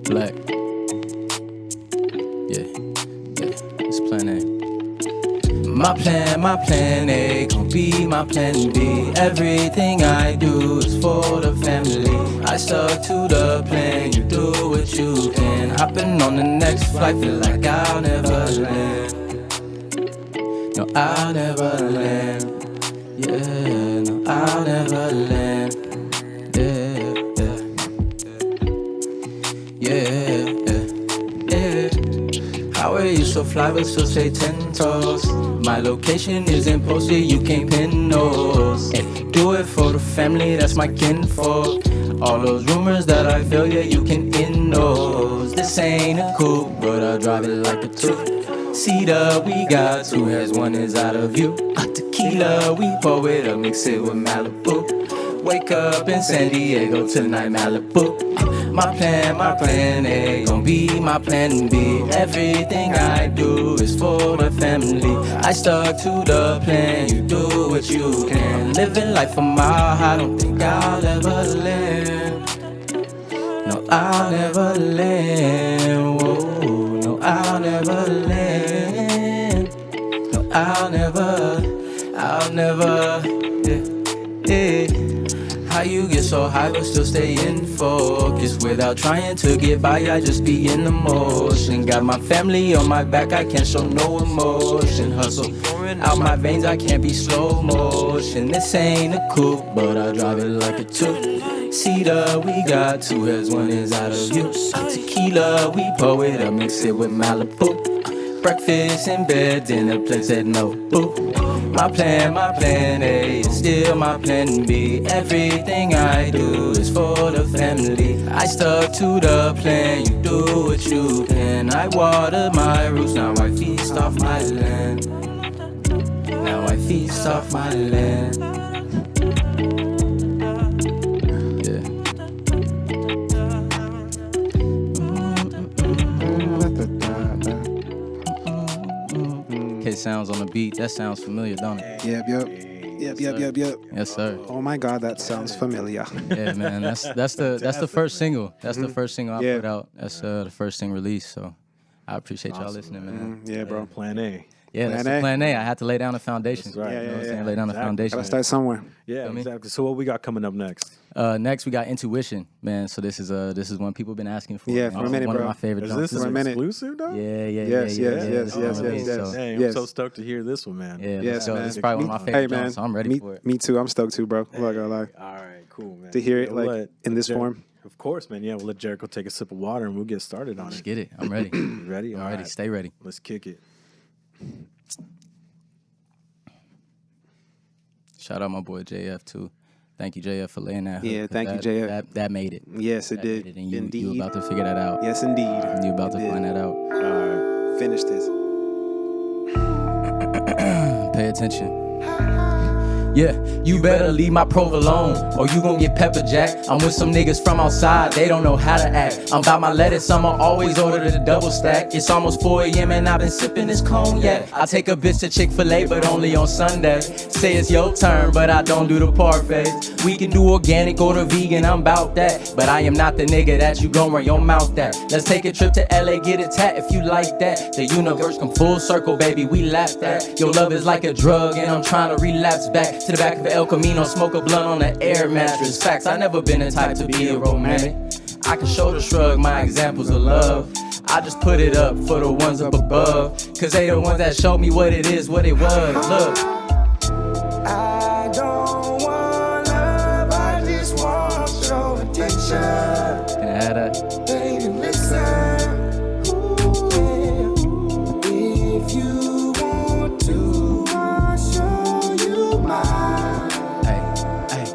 Black. Yeah, it's plan A. My plan A gon' be my plan B. Everything I do is for the family. I stuck to the plan, you do what you can. Hopping on the next flight, feel like I'll never land. No, I'll never land. Yeah, no, I'll never land. How are you so fly but still say 10 toes? My location isn't posted, you can't pin those. Ay, do it for the family, that's my kinfolk. All those rumors that I feel, yeah, you can in those. This ain't a coupe, but I drive it like a two. Cedar, we got two heads, one is out of view. Tequila, we pour it up, mix it with Malibu. Wake up in San Diego tonight, Malibu. My plan A gon' be my plan B. Everything I do is for the family. I stuck to the plan, you do what you can. Living life a mile high, don't think I'll ever land. No, I'll never land. Whoa, no, I'll never land. No, I'll never, yeah. How you get so high but still stay in focus? Without trying to get by, I just be in the motion. Got my family on my back, I can't show no emotion. Hustle pouring out my veins, I can't be slow motion. This ain't a coupe, but I drive it like a two. Cedar, we got two heads, one is out of view. Tequila, we pour it up, mix it with Malibu. Breakfast in bed, dinner plans at no boo. My plan A is still my plan B. Everything I do is for the family. I stuck to the plan, you do what you can. I water my roots, now I feast off my land. Now I feast off my land. Sounds on the beat. That sounds familiar, don't it? Yep. Yes, sir. Oh my God, that sounds familiar. Yeah, man. That's the first single. That's the first single I put out. That's the first thing released. So I appreciate y'all listening, man. Yeah, bro. Plan A. Yeah, that's the plan A. I had to lay down the foundation. That's right. You know what I'm saying? Lay down the foundation. Gotta start somewhere. Yeah, exactly. So what we got coming up next? Next we got Intuition, man. So this is one people been asking for. Yeah, for a minute, one bro. of my favorite Is songs. this an exclusive, though? Yeah. Yes. Hey, I'm so stoked to hear this one, man. Yeah, Yes, so man. it's probably one of my favorite songs, so I'm ready for it. Me too. I'm stoked too, bro. I'm not gonna lie. All right, cool, man. To hear it like in this form. Of course, man. Yeah, we'll let Jericho take a sip of water and we'll get started on Let's it. get it. I'm ready. You ready? I'm All ready. right. Stay ready. Let's kick it. Shout out my boy JF too. Thank you, JF, for laying that hook. Yeah, thank you, JF. That made it. Yes, it did. And you Indeed. about to figure that out. Yes, indeed. You about to find that out. All right. Finish this. Pay attention. Yeah, you better leave my prov alone, or you gon' get pepper jack. I'm with some niggas from outside, they don't know how to act. I'm about my lettuce, I'ma always order the double stack. It's almost 4 a.m. and I've been sipping this cognac. I take a bitch to Chick-fil-A, but only on Sunday. Say it's your turn, but I don't do the parfaits. We can do organic or the vegan, I'm about that. But I am not the nigga that you gon' run your mouth at. Let's take a trip to LA, get a tat if you like that. The universe come full circle, baby, we laughed at. Your love is like a drug and I'm trying to relapse back to the back of El Camino, smoke a blunt on an air mattress. Facts, I never been the type to be a romantic. I can shoulder shrug my examples of love. I just put it up for the ones up above, cause they the ones that showed me what it is, what it was. Look, I don't want love, I just want your attention. can I have that? Baby, listen. Ooh, yeah. If you want to, I'll show you my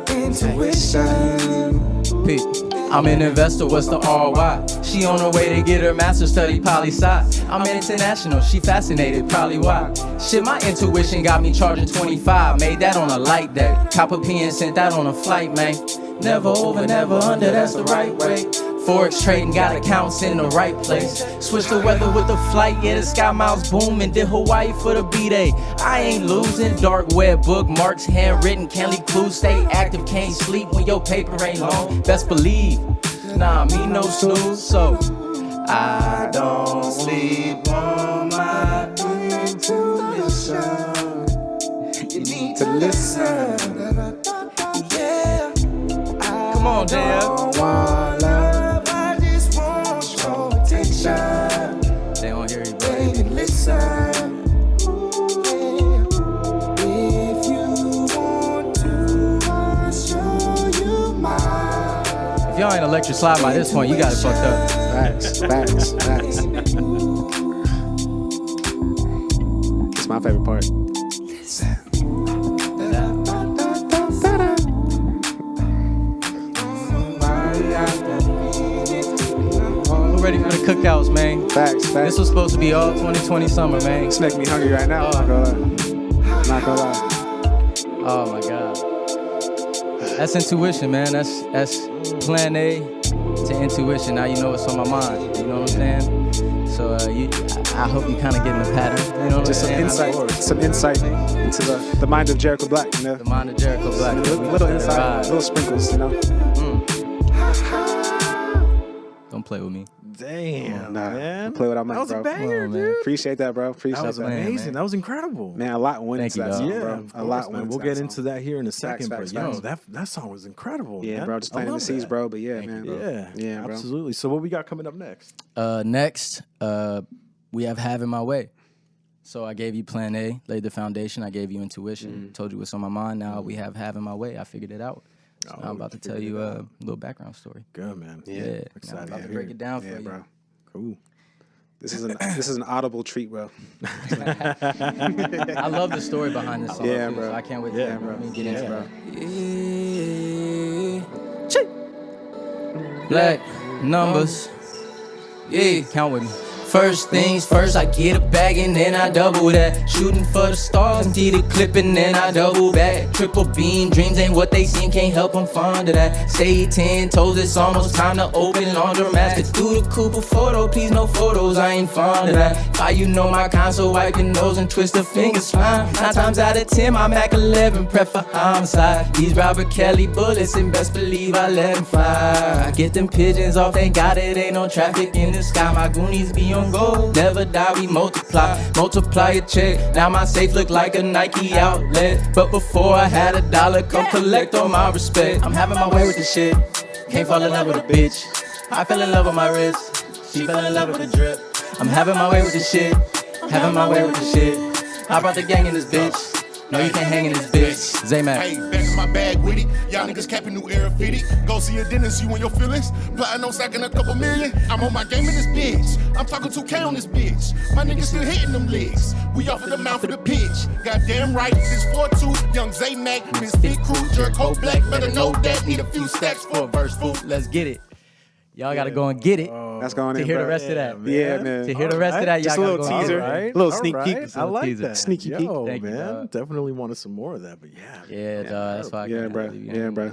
intuition. Pete. I'm an investor, what's the RY? She on her way to get her master's study poli-sci. I'm international, she fascinated, probably why. Shit, my intuition got me charging 25. Made that on a light day. Copper P and sent that on a flight, man. Never over, never under, that's the right way. Forex trading, got accounts in the right place. Switch the weather with the flight, yeah, the sky miles booming. Did Hawaii for the B-Day. I ain't losing. Dark web bookmarks, handwritten, can't leave clues. Stay active, can't sleep when your paper ain't long. Best believe, nah, me no snooze. So I don't sleep on my intuition. You need to listen. Yeah. Come on, I don't want love, I just want your attention. They don't hear you, bro. Baby, listen. Ooh, yeah. If you want to, I'll show you mine. If y'all ain't electric slide by this point, you got it fucked up. Facts. It's my favorite part. We're ready for the cookouts, man. Facts. This was supposed to be all 2020 summer, man. It's making me hungry right now. Not gonna lie. Oh my God. That's intuition, man. That's plan A to intuition. Now you know what's on my mind. You know what I'm saying? So I hope you kind of get in the pattern. You know what Just I'm some insight into the mind of Jericho Black. You know, The mind of Jericho Black. little insight, little sprinkles. You know. Don't play with me. Damn, man. Play without mic, That was bro. a banger, Come on, dude. Appreciate that, bro. Appreciate That was that. amazing. man. That was incredible. Man, a lot went Thank into you, that dog. song, Yeah, bro. of A lot course, went man. into We'll that get song. into that here in a second, facts, but yo, facts. that song was incredible, Yeah, man. bro. Just I planting the love seeds, that. bro. But yeah, man. Yeah, bro. absolutely. So what we got coming up next? Next, we have Having My Way. So I gave you plan A, laid the foundation. I gave you intuition, told you what's on my mind. Now we have Having My Way. I figured it out. So now I'm about to tell you a little background story. Good, man. Yeah, now I'm Excited. about to break it down for Yeah, you. bro. Cool. This is an audible treat, bro. I love the story behind this song. Yeah, too, bro. So I can't wait Yeah, to bro. get into bro. that. Black numbers. Yeah, count with me. First things first, I get a bag and then I double that. Shooting for the stars, empty the clip and then I double back. Triple beam, dreams ain't what they seem, can't help, I'm fond of that. Stay 10 toes, it's almost time to open laundromat. Could do the Cooper photo, please no photos, I ain't fond of that. Why you know my kind, so wipe your nose and twist the fingers fine. 9 times out of 10, my Mac 11 prep for homicide. These Robert Kelly bullets and best believe I let them fly. I get them pigeons off, thank God it ain't no traffic in the sky. My Goonies be on go, never die, we multiply a check. Now my safe look like a Nike outlet, but before I had $1, come collect all my respect. I'm having my way with this shit, can't fall in love with a bitch. I fell in love with my wrist, she fell in love with the drip. I'm having my way with this shit, having my way with this shit. I brought the gang in this bitch, no you can't hang in this bitch. Zay-Mac. Hey, back in my bag with it. Y'all niggas capping new era fitted. Go see a dentist, you and your feelings. Plotting on stacking a couple million. I'm on my game in this bitch. I'm talking 2K on this bitch. My niggas still hitting them licks. We off of the mouth of the pitch. Goddamn right, this 4-2. Young Zay-Mac, Misfit Crew, Jericho Black. Better know that. Need a few stacks for a verse full. Let's get it. Y'all gotta go and get it. That's going To in, hear bro. the rest of that. Yeah, man. To hear the rest of that, y'all Just a gotta little go and teaser. get it. Right? Little All sneak right. peek. I like teaser. that. Sneaky peek. Yo, Thank you, man. dog. Definitely wanted some more of that, but yeah. Yeah, dog, that's why I Yeah, can't bro. leave you Yeah, hanging. bro.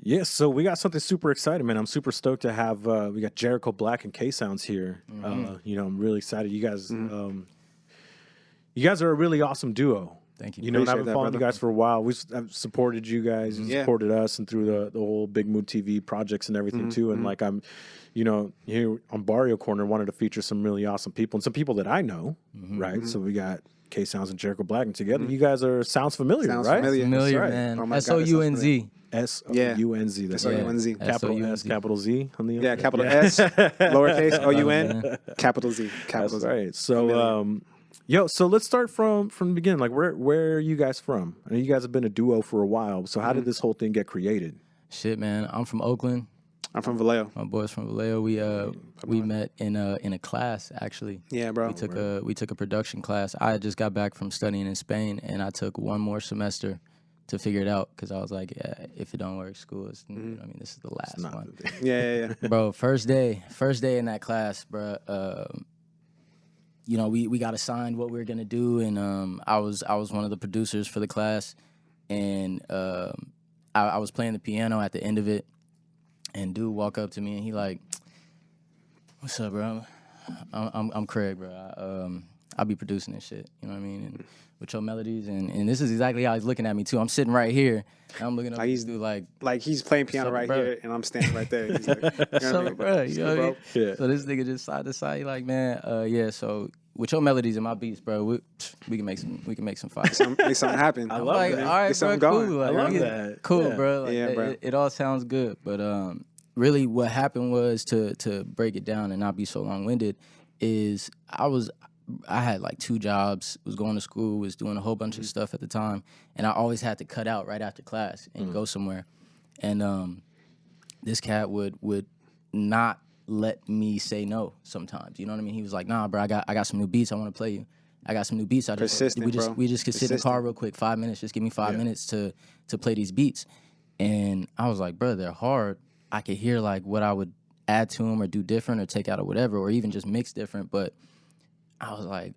Yeah, so we got something super exciting, man. I'm super stoked to have we got Jericho Black and Sounz here. You know, I'm really excited. You guys are a really awesome duo. Thank you. You know, and I've Appreciate been that, following you brother. guys for a while. I've supported you guys, you Yeah. supported us, and through the whole Big Mood TV projects and everything too. And like I'm, you know, here on Barrio Corner, wanted to feature some really awesome people and some people that I know, right? So we got Sounz and Jericho Black, and together you guys sounds familiar, Sounds right? familiar. Familiar, right. man. Oh my God, that sounds SOUNZ. SOUNZ. That's right. S-O-U-N-Z. Capital S, S-O-U-N-Z. capital Z on the end. Yeah, capital S, lowercase O-U-N, capital Z, capital That's Z. right. So, so let's start from the beginning. Like, where are you guys from? I know you guys have been a duo for a while. So, how did this whole thing get created? Shit, man. I'm from Oakland. I'm from Vallejo. My boy's from Vallejo. We met in a class actually. Yeah, bro. We took a production class. I had just got back from studying in Spain, and I took one more semester to figure it out because I was like, yeah, if it don't work, school is. You know what I mean, this is the last one. Yeah. Bro, first day in that class, bro. You know, we got assigned what we were gonna do, and I was one of the producers for the class, and I was playing the piano at the end of it, and dude walk up to me and he like, "What's up, bro? I'm Craig, bro. I'll be producing this shit. You know what I mean? And with your melodies, and this is exactly how he's looking at me too. I'm sitting right here, and I'm looking up. He's like he's playing piano right here, and I'm standing right there. He's like, you know what I mean? bro, you know what I mean? Yeah. So this nigga just side to side, he like, man, yeah. So with your melodies and my beats, bro, we can make some fire. Make something happen. I love Like, that. all right, Get bro, something going. cool. Like, I love yeah, that. cool, Yeah. bro. Like, Yeah, bro. It all sounds good, but really, what happened was to break it down and not be so long winded is I had like 2 jobs, was going to school, was doing a whole bunch of stuff at the time, and I always had to cut out right after class and go somewhere. And this cat would not let me say no sometimes. You know what I mean? He was like, nah, bro, I got some new beats I want to play you. I got some new beats. Persistent, bro. We just could sit in the car real quick, 5 minutes. Just give me 5 minutes to play these beats. And I was like, bro, they're hard. I could hear like what I would add to them or do different or take out or whatever, or even just mix different. But I was like,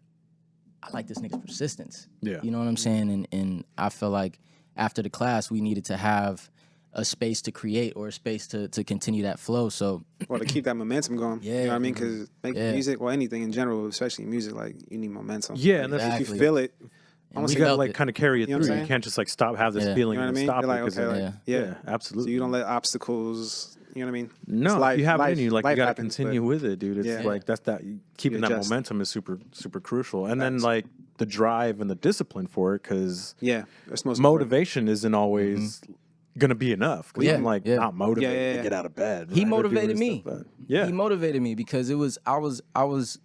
I like this nigga's persistence. Yeah. You know what I'm saying? And I felt like after the class, we needed to have a space to create or a space to continue that flow. So, Or to keep that momentum going. Yeah. You know what I mean? Because making Yeah. music, or anything in general, especially music, like, you need momentum. Yeah, and that's If Exactly. you feel it, And almost you we gotta felt like it. kind of carry it You know what I'm through. You saying? can't just like have this Yeah. feeling you know what I and mean? stop You're like, it. 'cause okay, it- like, Yeah. yeah. absolutely. So you don't let obstacles, you know what I mean? No, It's life, if you have life, it in you, like you life gotta happens, continue but- with it, dude. It's Yeah. like keeping that adjust. momentum is super crucial, and then Facts. like the drive and the discipline for it, because Yeah. That's most important. motivation isn't always gonna be enough. 'Cause Yeah, I'm like yeah. not motivated Yeah, yeah, to yeah. get out of bed. He right, or do motivated this me. stuff, but- yeah, He motivated me because I was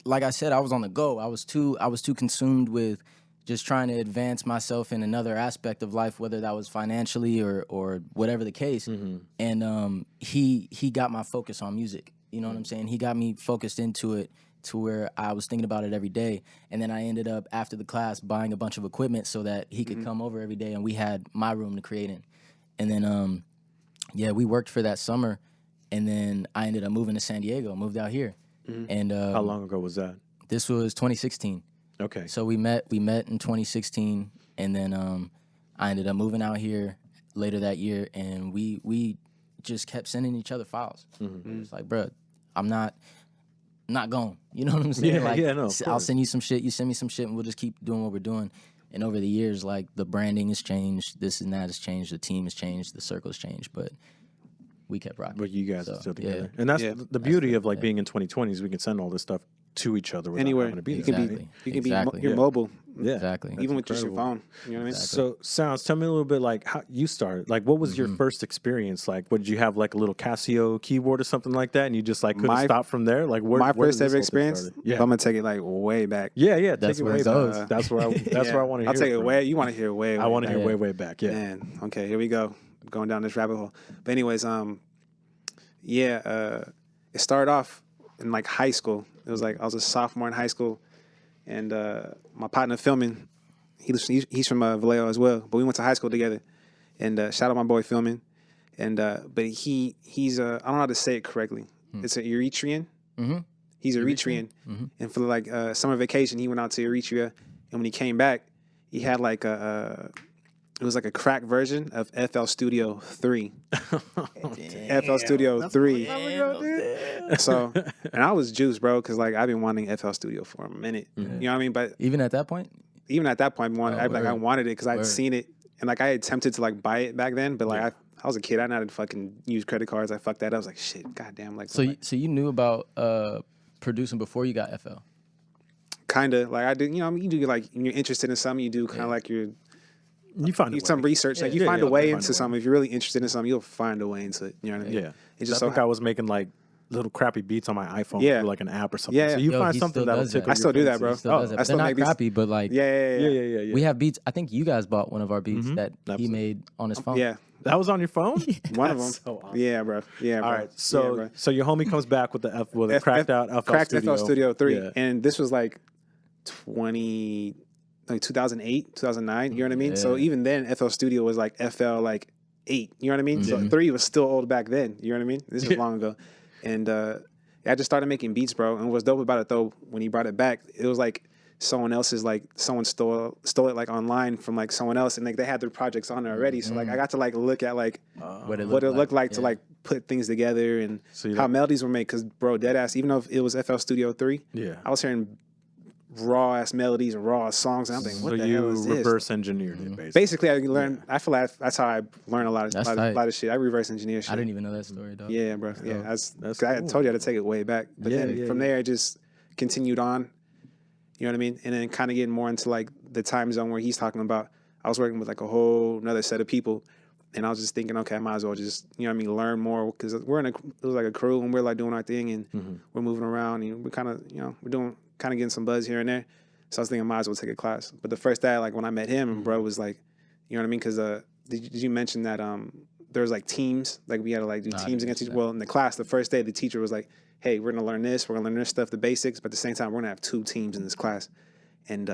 like I said, I was on the go. I was too consumed with just trying to advance myself in another aspect of life, whether that was financially or whatever the case. And he got my focus on music. You know what I'm saying? He got me focused into it to where I was thinking about it every day. And then I ended up after the class buying a bunch of equipment so that he could come over every day and we had my room to create in. And then yeah, we worked for that summer, and then I ended up moving to San Diego, moved out here. And how long ago was that? this was 2016. Okay, So we met in 2016, and then I ended up moving out here later that year, and we just kept sending each other files. It was like, bro, I'm not going. You know what I'm saying? Yeah, like, yeah, no, of I'll course. send you some shit, you send me some shit, and we'll just keep doing what we're doing. And over the years, like, the branding has changed, this and that has changed, the team has changed, the circle's changed, but we kept rocking. but you guys So, are still yeah. together, and that's Yeah. the beauty of like being in 2020 is we can send all this stuff to each other without Anywhere. having to be You there. can Exactly. be, you can Exactly. be, you're Yeah. mobile. Yeah, Exactly. That's Even with just your incredible. phone. You know what I mean? So, Sounz, tell me a little bit like how you started. Like, what was your first experience? Like, what did you have like a little Casio keyboard or something like that, and you just like couldn't My- stop from there? Like, where My where first did this ever whole thing experience, started? I'm going to take it like way back. Yeah. That's Take it where way it back. goes. That's where I want to hear. I'll take it from. way, you want to hear way, I want to back. hear way back. Yeah. Man, okay, here we go. Going down this rabbit hole. But anyways, it started off in like high school. It was like I was a sophomore in high school, and my partner filming, he's from Vallejo as well, but we went to high school together. And shout out my boy filming, and but he's I don't know how to say it correctly. It's an Eritrean. Mhm. He's Eritrean, and for like summer vacation, he went out to Eritrea, and when he came back, he had like it was like a crack version of FL Studio 3. FL Studio 3. So, and I was juiced, bro, because like I've been wanting FL Studio for a minute. You know what I mean? But Even at that point? even at that point, I word. wanted it because I'd Word. seen it, and like I had attempted to like buy it back then, but like I was a kid, I didn't know how to fucking use credit cards. I fucked that up. I was like, shit, goddamn, like So you knew about producing before you got FL? kind of like I did. You know, you do like when you're interested in something, you do kind of like You find you a some way. research. Like you Yeah, find yeah, a way find into a way. something. If you're really interested in something, you'll find a way into it. You know what I mean? Yeah. It's I just think I was making like little crappy beats on my iPhone Yeah. through like an app or something. Yeah. So you Yo, find he something still that'll does tickle that. I still do that, fancy. bro. He still does that. I But still they're not make these- crappy, but like Yeah. we have beats. I think you guys bought one of our beats that he Absolutely. made on his phone. Yeah. That was on your phone? One of them. That's so awesome. Yeah, bro. Yeah, bro. All right, so Yeah, bro. so your homie comes back with the cracked out FL Cracked Studio. FL Studio 3. Yeah. And this was like 2008, 2009, you know what I mean? So even then, FL Studio was like FL like 8, you know what I mean? So 3 was still old back then, you know what I mean? This is long ago. And I just started making beats, bro. And what's dope about it, though, when he brought it back, it was like someone else's, like someone stole it like online from like someone else, and like they had their projects on there already. So like I got to like look at like What it what it looked like yeah. to like put things together and So you how like- melodies were made. Because bro, deadass, even though it was FL Studio 3, Yeah. I was hearing raw ass melodies and raw songs. And I'm thinking, what the hell is you this? reverse engineered it, basically. Basically, I learned. I feel like that's how I learn a lot of shit. I reverse engineer shit. I didn't even know that story, dog. Yeah, bro. Yeah, that's I cool. told you I had to take it way back. But Yeah, then yeah, from yeah. there, it just continued on. You know what I mean? And then kind of getting more into like the time zone where he's talking about. I was working with like a whole another set of people, and I was just thinking, okay, I might as well just, you know what I mean, learn more, because it was like a crew and we're like doing our thing and we're moving around and we're kind of, you know, we're doing kind of getting some buzz here and there. So I was thinking I might as well take a class. But the first day, like when I met him, bro was like, you know what I mean? Because did you mention that there was like teams, like we had to like do teams against each other? Well, in the class, the first day, the teacher was like, hey, we're gonna learn this, we're gonna learn this stuff, the basics, but at the same time, we're gonna have 2 teams in this class. And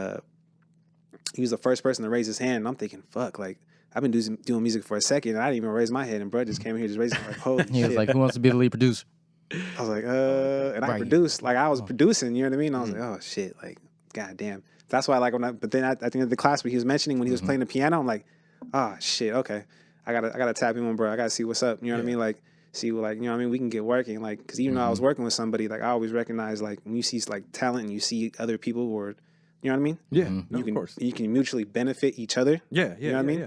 he was the first person to raise his hand, and I'm thinking, fuck, like I've been doing music for a second, and I didn't even raise my head, and bro just came here, just raised it, like, holy He shit. was like, who wants to be the lead producer? I was like, and I produced, like I was producing, you know what I mean? I was like, oh shit, like, goddamn. That's why, like, but then at the end of the class, when he was mentioning when he was playing the piano, I'm like, ah, shit, okay, I gotta tap him on, bro. I gotta see what's up, you know what I mean? Like, see, like, you know what I mean? We can get working, like, because even though I was working with somebody, like, I always recognize, like, when you see like talent and you see other people who are, you know what I mean? Yeah, You of course. You can mutually benefit each other. Yeah, You know what I mean? Yeah.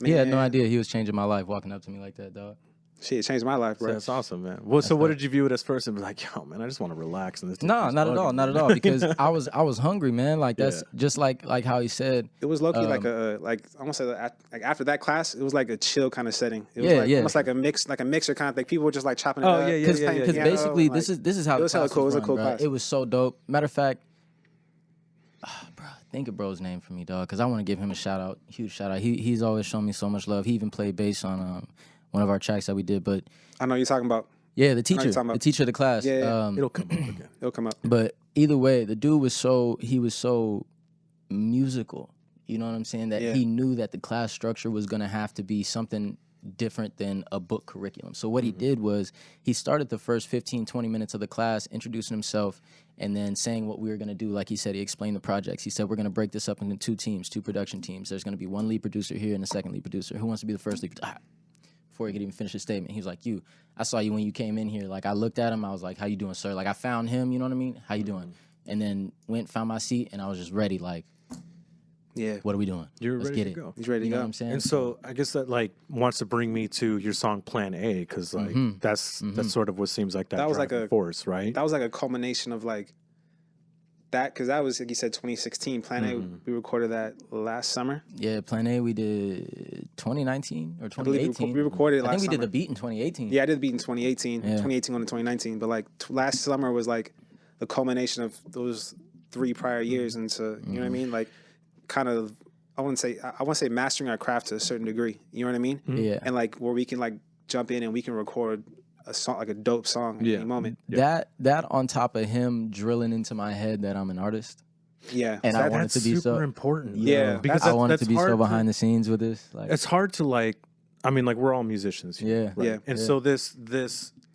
He had no Man, idea he was changing my life walking up to me like that, dog. Shit, it changed my life, bro. That's awesome, man. Well, so what did you view it as first? And be like, yo, man, I just want to relax. And this No, not at all, not at all. Because I was hungry, man. Like that's Yeah. just like how he said. It was low-key like I want to say like after that class, it was like a chill kind of setting. It was Yeah, like yeah. almost like a mixer kind of thing. People were just like chopping it Oh, up. yeah, yeah, just yeah, playing yeah, Because piano, basically, like, this is how it the was hella class cool. It was was a run, cool bro. class. It was so dope. Matter of fact, bro, think of bro's name for me, dog, because I want to give him a shout out, huge shout out. He's always shown me so much love. He even played bass on one of our tracks that we did. But I know you're talking about. yeah, the I know you're teacher, talking about. the teacher of the class. Yeah, yeah. It'll come up again. It'll come up. But either way, the dude was so musical. You know what I'm saying? That Yeah. he knew that the class structure was gonna have to be something different than a book curriculum. So what he did was he started the first 15, 20 minutes of the class introducing himself and then saying what we were gonna do. Like he said, he explained the projects. He said, we're gonna break this up into 2 teams, 2 production teams. There's gonna be 1 lead producer here and a 2nd lead producer. Who wants to be the first lead producer? Before he could even finish his statement, he was like, I saw you when you came in here. Like, I looked at him, I was like, how you doing, sir? Like, I found him, you know what I mean? How you doing? And then found my seat, and I was just ready, like, Yeah, what are we doing? You're Let's ready get to it. go. he's ready to You know go. what I'm saying? And so I guess that like wants to bring me to your song Plan A, because like that's sort of what seems like that was like driving a- force, right? That was like a culmination of like that, because that was, like you said, 2016. Plan A, we recorded that last summer. Yeah, Plan A, we did 2019 or I believe 2018. we recorded it I last think we summer. did the beat in 2018. Yeah, I did beat in 2018. Yeah. 2018 on to 2019. But like last summer was like the culmination of those 3 prior years into, you know what I mean? Like kind of, I want to say mastering our craft to a certain degree. You know what I mean? Yeah. And like where we can like jump in and we can record a song, like a dope song at any moment. That on top of him drilling into my head that I'm an artist. Yeah. And I That- wanted that's to be super so important. Yeah, because I wanted to be so hard behind the scenes with this. Like, It's hard to like. I mean, like we're all musicians here, Yeah. right? Yeah. And Yeah. so this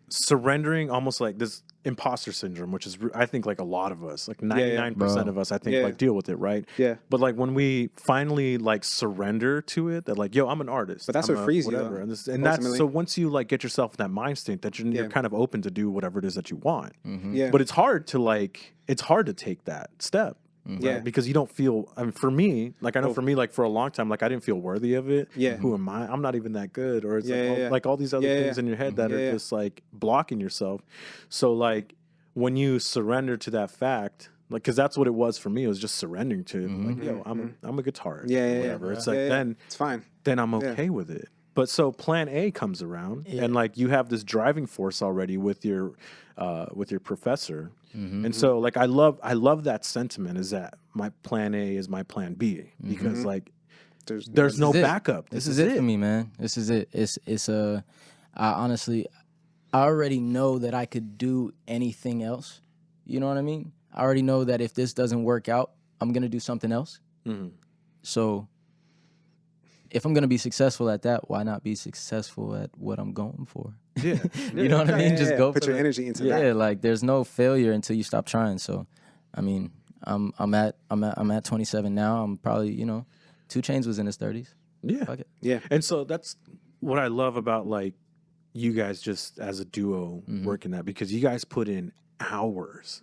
surrendering, almost like this imposter syndrome, which is I think like a lot of us, like 99% Bro. of us, I think Yeah. like deal with it, right? Yeah. But like when we finally like surrender to it, that like, yo, I'm an artist. But that's I'm what a frees you, whatever. though, And, that's ultimately. so once you like get yourself in that mind state, that you're Yeah. kind of open to do whatever it is that you want. Yeah. But it's hard to take that step. Right? Yeah. Because you don't feel, I mean, for me, like I know for me, like for a long time, like I didn't feel worthy of it. Yeah. Who am I? I'm not even that good. Or it's Yeah, like, yeah, all, yeah. like all these other Yeah, things yeah. in your head that Yeah, are yeah. just like blocking yourself. So like when you surrender to that fact, like, cause that's what it was for me. It was just surrendering to like, yo, I'm a guitarist. Yeah, or yeah, whatever. yeah. It's Yeah, like, yeah. It's fine. then I'm okay with it. But so Plan A comes around, and like you have this driving force already with your professor, and so like I love that sentiment, is that my Plan A is my Plan B, because like there's no This is it. backup. This is it for me, man. This is it. I honestly, I already know that I could do anything else. You know what I mean? I already know that if this doesn't work out, I'm gonna do something else. So if I'm gonna be successful at that, why not be successful at what I'm going for? Yeah, You know what I mean? Yeah, Just yeah. go Put for your the- energy into yeah, that. like there's no failure until you stop trying. So, I mean, I'm at 27 now. I'm probably 2 Chainz was in his 30s. yeah, Fuck it. Yeah. And so that's what I love about like you guys just as a duo working that, because you guys put in hours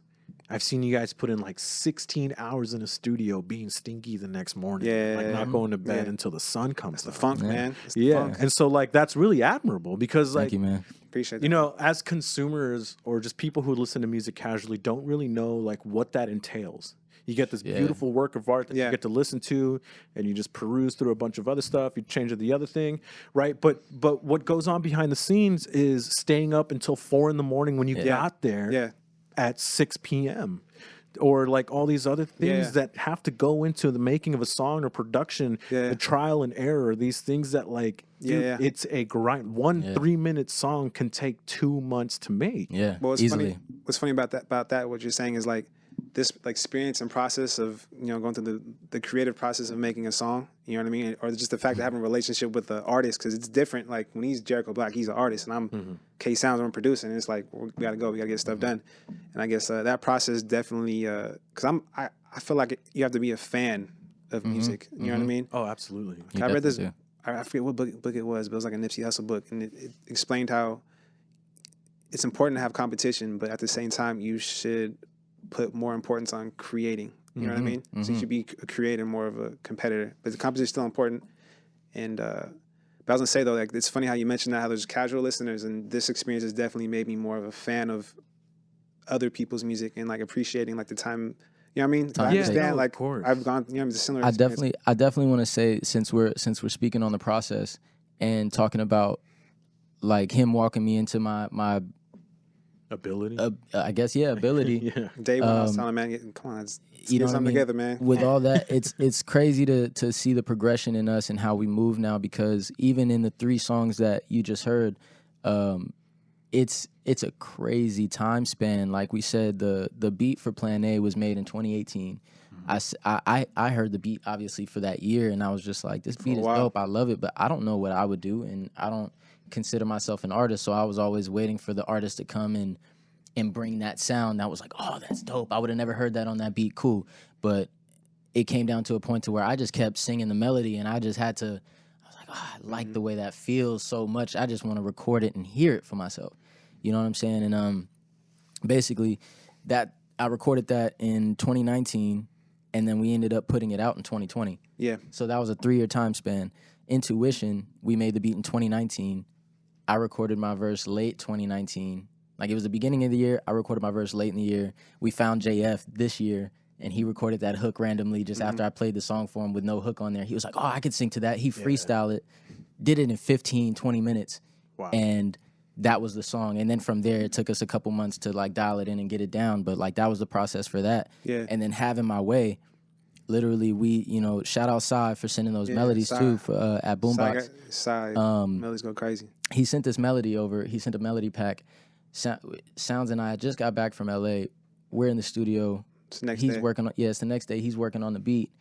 I've seen you guys put in like 16 hours in a studio being stinky the next morning. Yeah. Like not going to bed until the sun comes The up. funk, man. It's the Yeah. funk. And so like that's really admirable because like Thank you, man. Appreciate that. you know, as consumers or just people who listen to music casually don't really know like what that entails. You get this beautiful work of art that you get to listen to, and you just peruse through a bunch of other stuff. You change to the other thing, right? But what goes on behind the scenes is staying up until 4 a.m. when you got there at 6 p.m. Or like all these other things that have to go into the making of a song or production, the trial and error, these things that like, dude, it's a grind. One 3-minute song can take 2 months to make. Yeah, Well, what's easily. funny? What's funny about that? What you're saying is like this like experience and process of going through the creative process of making a song. You know what I mean? Or just the fact of having a relationship with the artist, because it's different. Like when he's Jericho Black, he's an artist, and I'm K Sounz, I'm producing. And it's like we gotta go, we gotta get stuff done. And I guess that process definitely because I feel like you have to be a fan of music. You know what I mean? Oh, absolutely. I read this. I forget what book it was, but it was like a Nipsey Hussle book, and it explained how it's important to have competition, but at the same time, you should put more importance on creating. You know what I mean? So you should be a creator, more of a competitor. But the competition is still important. And but I was gonna say though, like it's funny how you mentioned that, how there's casual listeners, and this experience has definitely made me more of a fan of other people's music and like appreciating like the time. You know what I mean? I understand. Like I've gone, the similar. I definitely want to say, since we're speaking on the process and talking about like him walking me into my ability. I guess ability. Dave, I was telling him, man, come on, let's get something together, man. With all that, it's crazy to see the progression in us and how we move now, because even in the 3 songs that you just heard, it's a crazy time span. Like we said, the beat for Plan A was made in 2018. I heard the beat obviously for that year, and I was just like, this beat is dope. I love it, but I don't know what I would do, and I don't consider myself an artist, so I was always waiting for the artist to come and bring that sound that was like, oh, that's dope. I would have never heard that on that beat. Cool. But it came down to a point to where I just kept singing the melody, and I just had to, I was like, oh, I like the way that feels so much. I just want to record it and hear it for myself. You know what I'm saying? And basically that I recorded that in 2019, and then we ended up putting it out in 2020. Yeah. So that was a 3-year time span. Intuition, we made the beat in 2019. I recorded my verse late 2019. Like it was the beginning of the year. I recorded my verse late in the year. We found JF this year, and he recorded that hook randomly just after I played the song for him with no hook on there. He was like, oh, I could sing to that. He freestyled it, did it in 15, 20 minutes. Wow. And that was the song. And then from there, it took us a couple months to like dial it in and get it down. But like that was the process for that. Yeah. And then Having My Way, literally we, shout out Sai for sending those melodies too for, at Boombox. Sai, melodies go crazy. He sent this melody over. He sent a melody pack. Sounz and I just got back from LA. We're in the studio. It's the next He's day. working on, it's the next day. He's working on the beat.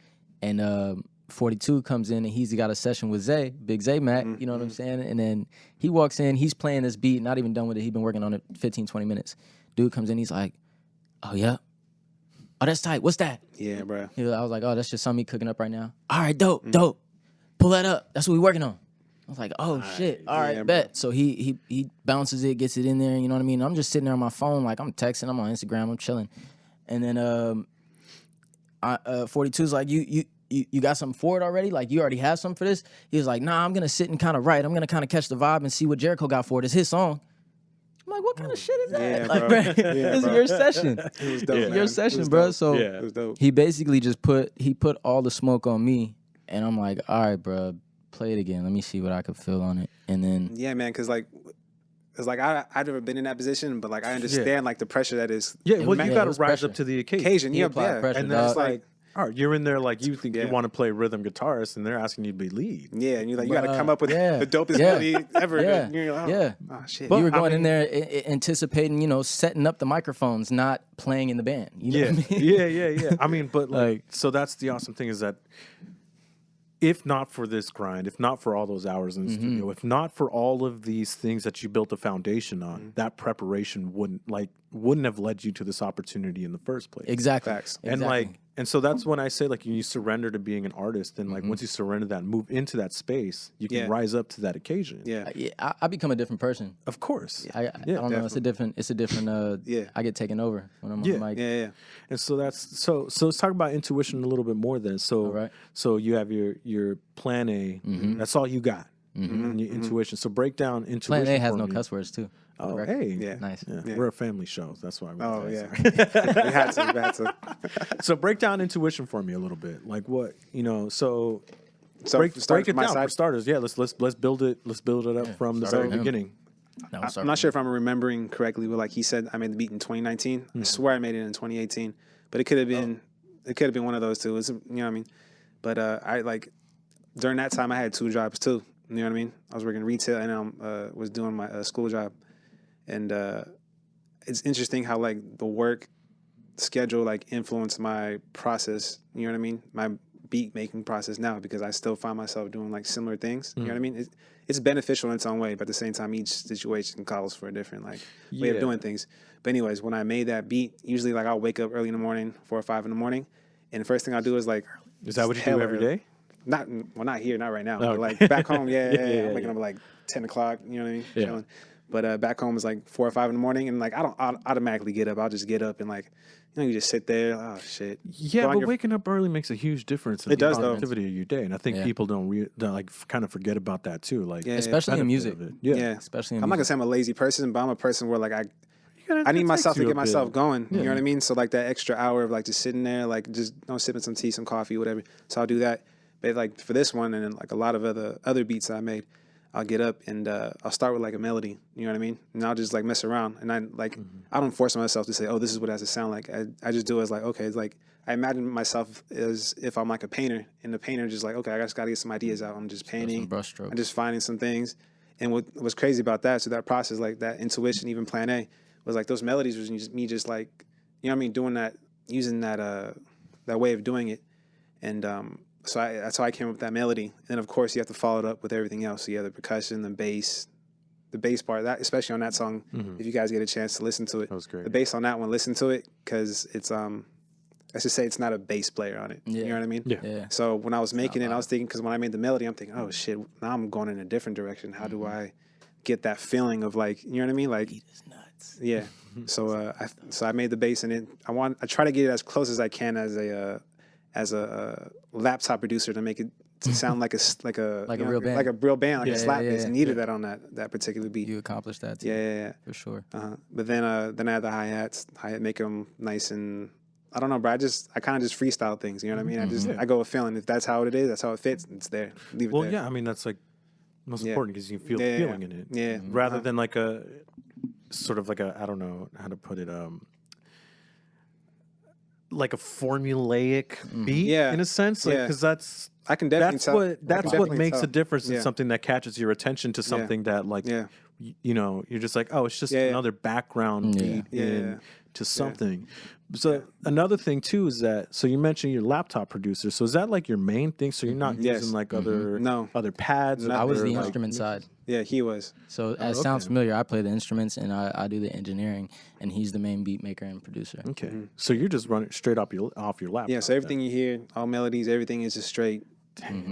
And 42 comes in, and he's got a session with Zay, Big Zay Mac, you know what I'm saying? And then he walks in, he's playing this beat, not even done with it. He's been working on it 15, 20 minutes. Dude comes in, he's like, oh, yeah? Oh, that's tight. What's that? Yeah, bro. I was like, oh, that's just something he cooking up right now. All right, dope. Pull that up. That's what we working on. I was like, oh, shit. All right, bet. So he bounces it, gets it in there, you know what I mean? I'm just sitting there on my phone, like I'm texting, I'm on Instagram, I'm chilling. And then 42's like, you got something for it already? Like, you already have something for this? He was like, nah, I'm going to sit and kind of write. I'm going to kind of catch the vibe and see what Jericho got for it. It's his song. I'm like, what kind of shit is that? Yeah, like, bro. This is your session. It was dope, man. Your session, bro. So it was dope. he basically just put all the smoke on me, and I'm like, all right, bro, play it again. Let me see what I could feel on it. And then Yeah, man, because like I've never been in that position, but like I understand like the pressure that is. Yeah, well, you got to was rise pressure. up to the occasion. Occasion, He yeah, applied pressure, And then it's dog. like, all right, you're in there like you think you Yeah. want to play rhythm guitarist, and they're asking you to be lead. Yeah, and you're like, you got to come up with yeah, the dopest yeah, melody ever. yeah, And you're like, yeah. Oh shit. you were I going in mean- there anticipating, setting up the microphones, not playing in the band. You know Yeah, what I mean? yeah. I mean, but like, so that's the awesome thing is that if not for this grind, if not for all those hours in the studio, if not for all of these things that you built a foundation on, that preparation wouldn't have led you to this opportunity in the first place. Exactly. Facts. And And so that's when I say, like, you surrender to being an artist, and like once you surrender that and move into that space, you can rise up to that occasion. I become a different person. Of course. I don't know. It's a different. I get taken over when I'm on the mic. And so that's so let's talk about intuition a little bit more then. So so you have your plan A. That's all you got. And your intuition. So break down intuition. Plan A has for no me. cuss words too. Oh, hey. Nice. Yeah. We're a family show. That's why. We had to. So break down intuition for me a little bit. Like what, so break it down for starters. Yeah, let's build it. Let's build it up from the very beginning. No, I'm not sure if I'm remembering correctly, but like he said, I made the beat in 2019. I swear I made it in 2018, but it could have been one of those two. You know what I mean? But I like during that time I had 2 jobs too. You know what I mean? I was working retail and I was doing my school job. And it's interesting how like the work schedule like influenced my process. You know what I mean? My beat making process now, because I still find myself doing like similar things. You know what I mean? It's beneficial in its own way, but at the same time, each situation calls for a different like way of doing things. But anyways, when I made that beat, usually like I'll wake up early in the morning, 4 or 5 in the morning, and the first thing I'll do is like. Is that what you do every day? Not here, not right now. But like back home, I'm waking up at like 10 o'clock. You know what I mean? Chilling. But back home is like 4 or 5 in the morning, and like I don't automatically get up. I'll just get up and like, you just sit there. Oh shit. Yeah, but waking up early makes a huge difference in the productivity of your day, and I think people don't like kind of forget about that too. Like especially in music. Especially. I'm not gonna say I'm a lazy person, but I'm a person where like I need myself to get myself going. You know what I mean? So like that extra hour of like just sitting there, like just sipping some tea, some coffee, whatever. So I'll do that. But like for this one and then like a lot of other beats that I made, I'll get up and I'll start with like a melody, you know what I mean? And I'll just like mess around. And I like, I don't force myself to say, oh, this is what it has to sound like. I just do it as like, okay, it's like, I imagine myself as if I'm like a painter, and the painter just like, okay, I just got to get some ideas out. I'm just painting. I'm just finding some things. And what was crazy about that, so that process, like that intuition, even plan A, was like those melodies was just me just like, you know what I mean, doing that, using that way of doing it. And, so that's how I came up with that melody. And of course, you have to follow it up with everything else. So you have the percussion, the bass part, that especially on that song. If you guys get a chance to listen to it, that was great. The bass on that one, listen to it, because it's let's just say it's not a bass player on it. You know what I mean? Yeah. So when I was making it, I was thinking, because when I made the melody, I'm thinking, oh shit, now I'm going in a different direction. How do I get that feeling of like, you know what I mean? Like, beat is nuts. Yeah. So I made the bass, and I try to get it as close as I can as a laptop producer to make it to sound like a real band, like a real band, like a slap bass. And needed that on that particular beat. You accomplished that too. Yeah, for sure. But then I had the hi-hat make them nice, and I don't know, bro. I kind of just freestyle things. You know what I mean? I go with feeling. If that's how it is, that's how it fits. It's there. Leave it there. Well, yeah. I mean, that's like most important, because you can feel the feeling in it. Yeah. Rather than like a sort of like I don't know how to put it. Like a formulaic beat, in a sense, like because that's I can definitely tell. That's what makes a difference in something that catches your attention to something that like you're just like, oh, it's just another background beat to something. So another thing too is that, so you mentioned your laptop producer. So is that like your main thing? So you're not using like other pads? I was the instrument side. Yeah, he was. So as sounds familiar, I play the instruments and I do the engineering, and he's the main beat maker and producer. Okay. So you're just running straight off your laptop. Yeah, so everything you hear, all melodies, everything is just straight.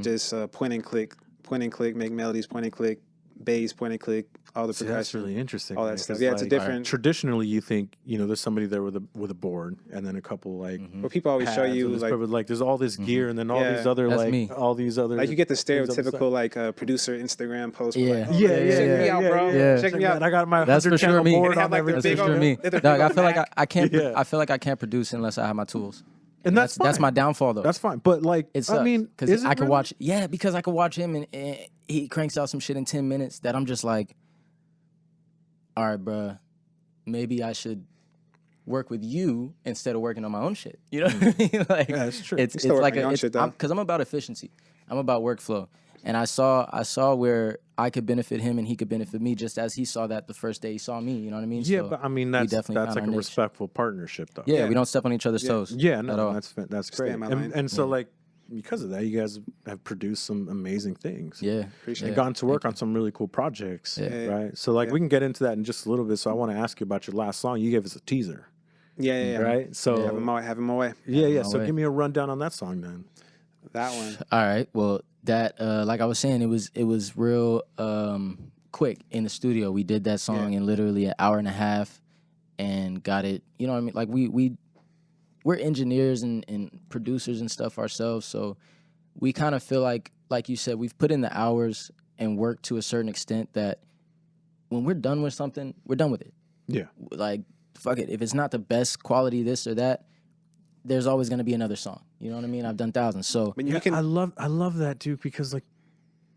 Just point and click, make melodies, point and click, bass, point and click, all the percussion. That's really interesting. All that stuff. Yeah, it's a different. Traditionally, you think there's somebody there with a board, and then a couple like. Well, people always show you like there's all this gear, and then all these other all these other. Like you get the stereotypical like producer Instagram post. Yeah, like, check me out, bro. Yeah. Check me out. I got my That's for sure me. board on like everything. That's for sure me. Dog, I feel like I can't. I feel like I can't produce unless I have my tools. And that's fine. That's my downfall, though. That's fine, but like I mean, because I can watch. Yeah, because I can watch him and he cranks out some shit in 10 minutes that I'm just like, all right, bruh, maybe I should work with you instead of working on my own shit. You know what I mean? Like, yeah, that's true. It's like because I'm about efficiency. I'm about workflow. And I saw where I could benefit him and he could benefit me, just as he saw that the first day he saw me. You know what I mean? Yeah, so but I mean that's like a respectful partnership, though. Yeah, we don't step on each other's toes. Yeah, no, that's great. And so like because of that, you guys have produced some amazing things. Yeah, and gotten to work on some really cool projects. Right. So like we can get into that in just a little bit. So I want to ask you about your last song. You gave us a teaser. Yeah. Right. So Have him my way. yeah. So way. give me a rundown on that song then. That one. All right. Well, that like I was saying, it was real quick in the studio. We did that song in literally an hour and a half, and got it. You know what I mean? Like we're engineers and producers and stuff ourselves, so we kind of feel like you said, we've put in the hours and worked to a certain extent that when we're done with something, we're done with it. Yeah. Like, fuck it. If it's not the best quality, this or that, there's always going to be another song. You know what I mean? I've done thousands. So But you can. I love that, dude, because like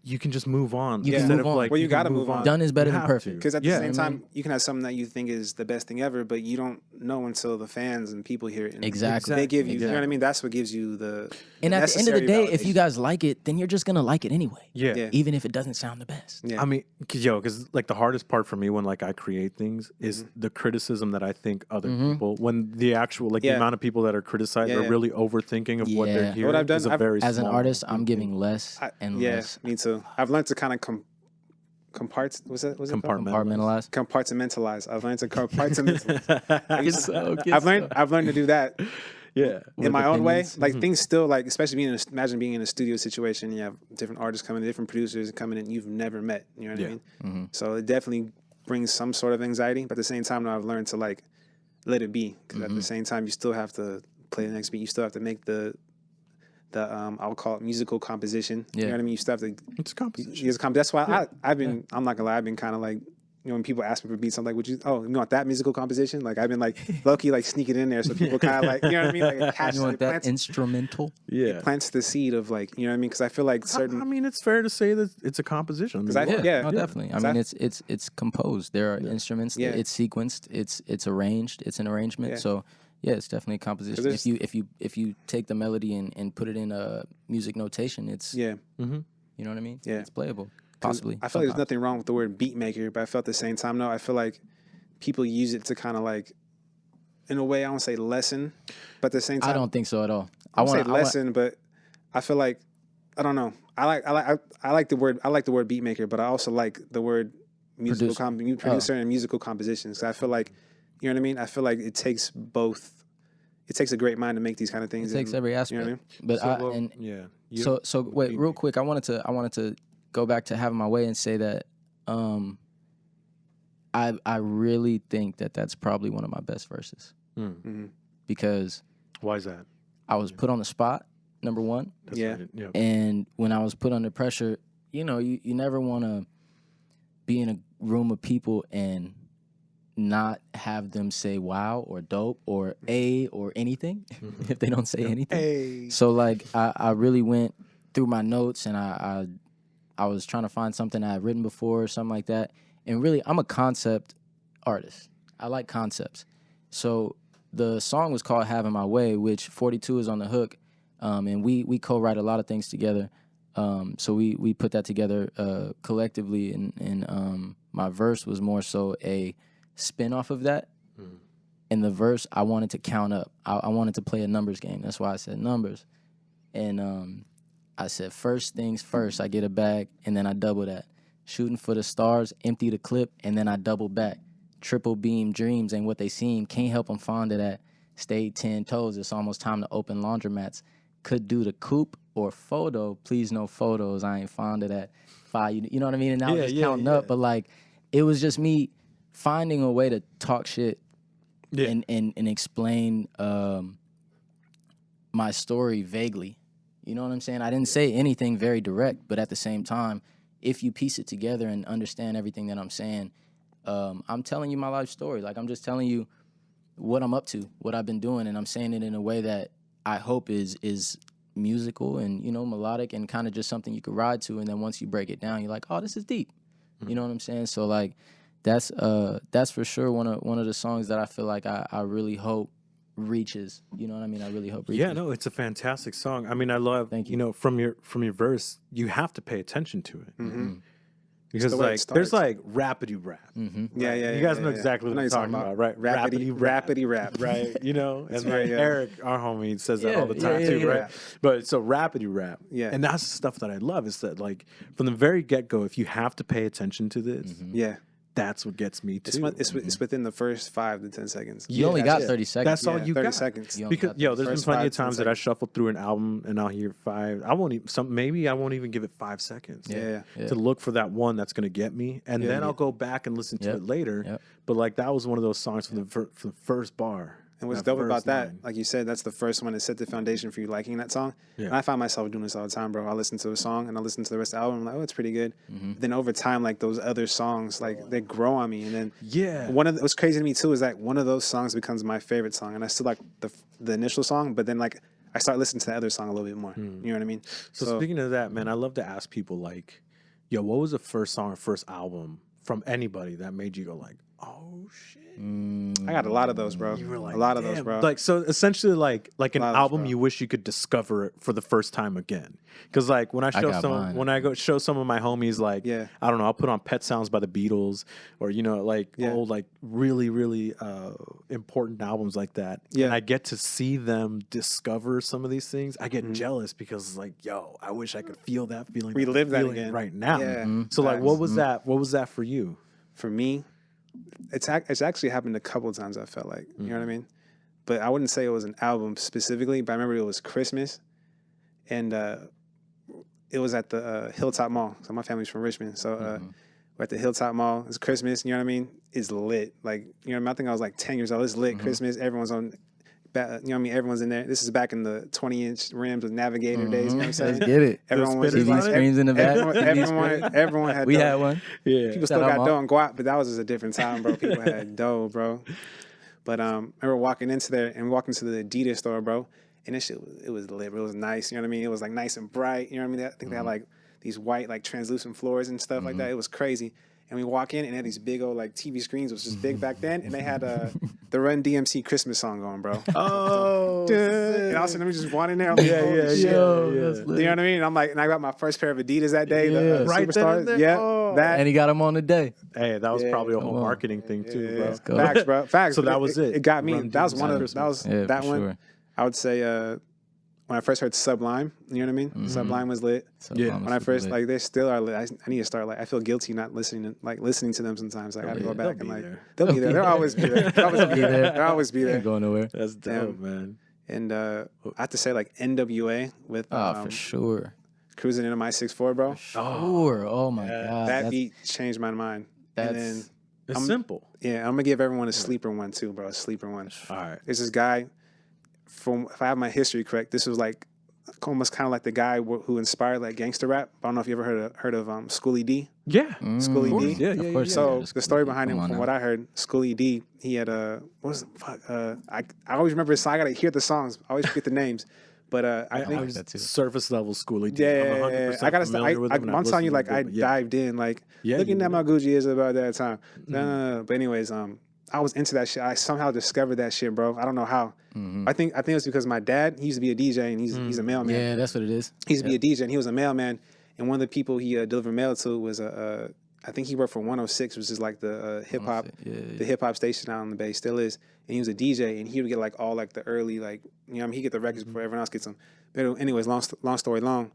you can just move on. You can instead move of on. like Well, you can gotta move on. done is better You than have perfect. Because at the Yeah. same You know what I time, you can have something that you think is the best thing ever, but you don't know until the fans and people hear it. And Exactly. They give you, you know what I Exactly. mean? That's what gives you the And at the end of the necessary day, if you validation. guys like it, then you're just going to like it anyway. Yeah. Yeah. Even if it doesn't sound the best. Yeah. I mean, because like the hardest part for me when like I create things is the criticism that I think other people, when the actual like the Yeah. amount of people that are criticized Yeah, are yeah. really overthinking of what Yeah. they're What hearing. I've done- is a I've- very As an small artist, I'm thing. giving less and yeah, less. me too. I've learned to kind of what's it called? Compartmentalize. Compartmentalize. I've learned to compartmentalize. So good I've learned to do that Yeah. in my own way. opinions. Like things still like, especially imagine being in a studio situation. You have different artists coming, different producers coming in you've never met. You know what I mean? So it definitely brings some sort of anxiety. But at the same time, now I've learned to like let it be. Because at the same time, you still have to play the next beat. You still have to make the I'll call it musical composition. You know Yeah. what I mean? You still have to. It's a composition. That's why I'm not gonna lie, I've been kind of like, you know, when people ask me for beats, I'm like, you want that musical composition? Like I've been like low-key like sneaking in there so people kind of like, you know what I mean? Like attach You want it that plants, instrumental? Yeah. plants the seed of like, you know what I mean? Because I feel like I certain mean, it's fair to say that it's a composition. I- Yeah. No, definitely. I mean, it's composed. There are instruments. Yeah. It's sequenced. It's arranged. It's an arrangement. Yeah. So yeah, it's definitely a composition. there's- If you take the melody and put it in a music notation, it's yeah. you know what I mean? Yeah. It's playable. Possibly. I feel like there's sometimes. nothing wrong with the word beat maker, but I felt at the same time, no, I feel like people use it to kind of like, in a way, I don't say lessen, but at the same time, I don't think so at all. I won't say lessen, but I feel like I don't know. I like the word beat maker, but I also like the word musical producer and musical compositions. So I feel like, you know what I mean. I feel like it takes both. It takes a great mind to make these kind of things. It takes every aspect. You know what I mean? But yeah. So wait, real quick. I wanted to go back to Having My Way and say that I really think that that's probably one of my best verses because Why is that? I was put on the spot, number one. That's Yeah. right. Yeah. And when I was put under pressure, you know, you never want to be in a room of people and not have them say wow or dope or a or anything if they don't say anything. So like I really went through my notes and I was trying to find something I had written before or something like that. And really, I'm a concept artist. I like concepts. So the song was called Having My Way, which 42 is on the hook. And we co-write a lot of things together. So we put that together collectively. And my verse was more so a spin off of that. And the verse, I wanted to count up. I wanted to play a numbers game. That's why I said numbers. And I said, first things first, I get a bag, and then I double that. Shooting for the stars, empty the clip, and then I double back. Triple beam dreams ain't what they seem. Can't help I'm fond of that. Stayed 10 toes, it's almost time to open laundromats. Could do the coupe or photo. Please no photos, I ain't fond of that. You know what I mean? And I was just counting up, but like, it was just me finding a way to talk shit and explain my story vaguely. You know what I'm saying? I didn't say anything very direct, but at the same time, if you piece it together and understand everything that I'm saying, I'm telling you my life story. Like, I'm just telling you what I'm up to, what I've been doing, and I'm saying it in a way that I hope is musical and, you know, melodic and kind of just something you could ride to. And then once you break it down, you're like, oh, this is deep. You know what I'm saying? So like, that's for sure one of the songs that I feel like I really hope reaches. You know what I mean? I really hope reaches. Yeah, no, it's a fantastic song. I mean, I love, Thank you. you know, from your verse, you have to pay attention to it. Because the way it like, starts. there's like rapidy rap. Yeah. You guys know exactly what I know I'm you're talking about, right? Rapidy rap. Right, you know, and right, then yeah. Eric, our homie, says that all the time yeah, too, yeah. right? But so rapidy rap, Yeah. and that's the stuff that I love. Is that like from the very get go, if you have to pay attention to this, Yeah. that's what gets me too. It's within the first 5 to 10 seconds. You only got 30 seconds. That's all you 30 got. seconds. Because there's been first plenty 5 of to 10 times that I seconds. shuffle through an album and I'll hear 5. I won't even maybe I won't even give it 5 seconds. Yeah. To look for that one that's going to get me, and then I'll go back and listen to it later. Yep. But like that was one of those songs from the first bar. And what's that dope about first that, line. like you said, that's the first one that set the foundation for you liking that song. Yeah. And I find myself doing this all the time, bro. I listen to a song and I listen to the rest of the album. I'm like, oh, it's pretty good. Then over time, like those other songs, like they grow on me. And then what's crazy to me too is that one of those songs becomes my favorite song, and I still like the initial song, but then like I start listening to the other song a little bit more. You know what I mean? So speaking of that, man, I love to ask people like, yo, what was the first song or first album from anybody that made you go like, oh shit? I got a lot of those, bro. You were like, a lot of damn. those, bro. Like, so essentially, like an of those, album bro. you wish you could discover it for the first time again. Because like when I go show some of my homies, like I don't know, I'll put on Pet Sounds by the Beatles, or old like really really important albums like that. Yeah. And I get to see them discover some of these things. I get jealous because like, yo, I wish I could feel that feeling, Relive that again right now. Yeah. So like, what was that? What was that for you? For me, it's actually happened a couple of times. I felt like, you know what I mean, but I wouldn't say it was an album specifically. But I remember it was Christmas, and it was at the Hilltop Mall. So my family's from Richmond, so we're at the Hilltop Mall. It's Christmas, you know what I mean? It's lit. Like, you know what I mean? I think I was like 10 years old. It's lit. Christmas. Everyone's on. You know what I mean? Everyone's in there. This is back in the 20-inch rims with Navigator days. You know what I'm saying? Let's get it. Everyone was TV like, screens in the back. everyone had. We dough. had one. Yeah. People still Shout out, got Mom. dough and guap, but that was just a different time, bro. People had dough, bro. But I remember walking into there and walking to the Adidas store, bro. And this shit, it was lit. It was nice. You know what I mean? It was like nice and bright. You know what I mean? I think they had like these white, like translucent floors and stuff like that. It was crazy. And we walk in and they had these big old like TV screens, which was big back then. And they had the Run DMC Christmas song going, bro. Oh, And all of a sudden we just walked in there. I'm like, holy shit. That's lit. You know what I mean? And I'm like, and I got my first pair of Adidas that day. The Right then Superstars. and there? Yeah. Oh. That. And he got him on the day. Hey, that was probably a whole Come on. marketing thing too, bro. go. Facts, bro. Facts. So But that was it. It got me. Run That was DMC one of Christmas. that was Yeah, that for one. sure. I would say when I first heard Sublime, you know what I mean? Sublime was lit. Yeah. When I first like they still are lit. I need to start like I feel guilty not listening to them sometimes. I got to go back and like they'll be there. They'll always be there. They'll always be there. They'll always be Ain't there. going nowhere. That's dope, man. And I have to say like NWA with Oh, for sure. Cruising into my 6'4", bro. Sure. Oh my God. That beat changed my mind. And then That's It's simple. yeah, I'm gonna give everyone a sleeper one too, bro. A sleeper one. All right. There's this guy. From if I have my history correct, this was like almost kind of like the guy who inspired like gangster rap. I don't know if you ever heard of Schoolie D. Yeah. Schoolie D. Yeah, Of course. So the story behind Come him, on from now. what I heard, Schoolie D, he had what was the fuck? I always remember his song. I gotta hear the songs. I always forget the names, but I think like that too. Surface level schoolie. yeah, I'm 100% I gotta. familiar with him, and I've I'm telling you, listened like I to him, but yeah. dived in, like Yeah, looking you at my did. Gucci is about that time. No. But anyways, I was into that shit. I somehow discovered that shit, bro. I don't know how. I think it was because my dad, he used to be a DJ and he's a mailman. Yeah, that's what it is. He used to be a DJ and he was a mailman. And one of the people he delivered mail to was I think he worked for 106, which is like the hip hop, the hip hop station out on the Bay, still is. And he was a DJ and he would get like all like the early like you know what I mean, he get the records before everyone else gets them. But anyways, long story long.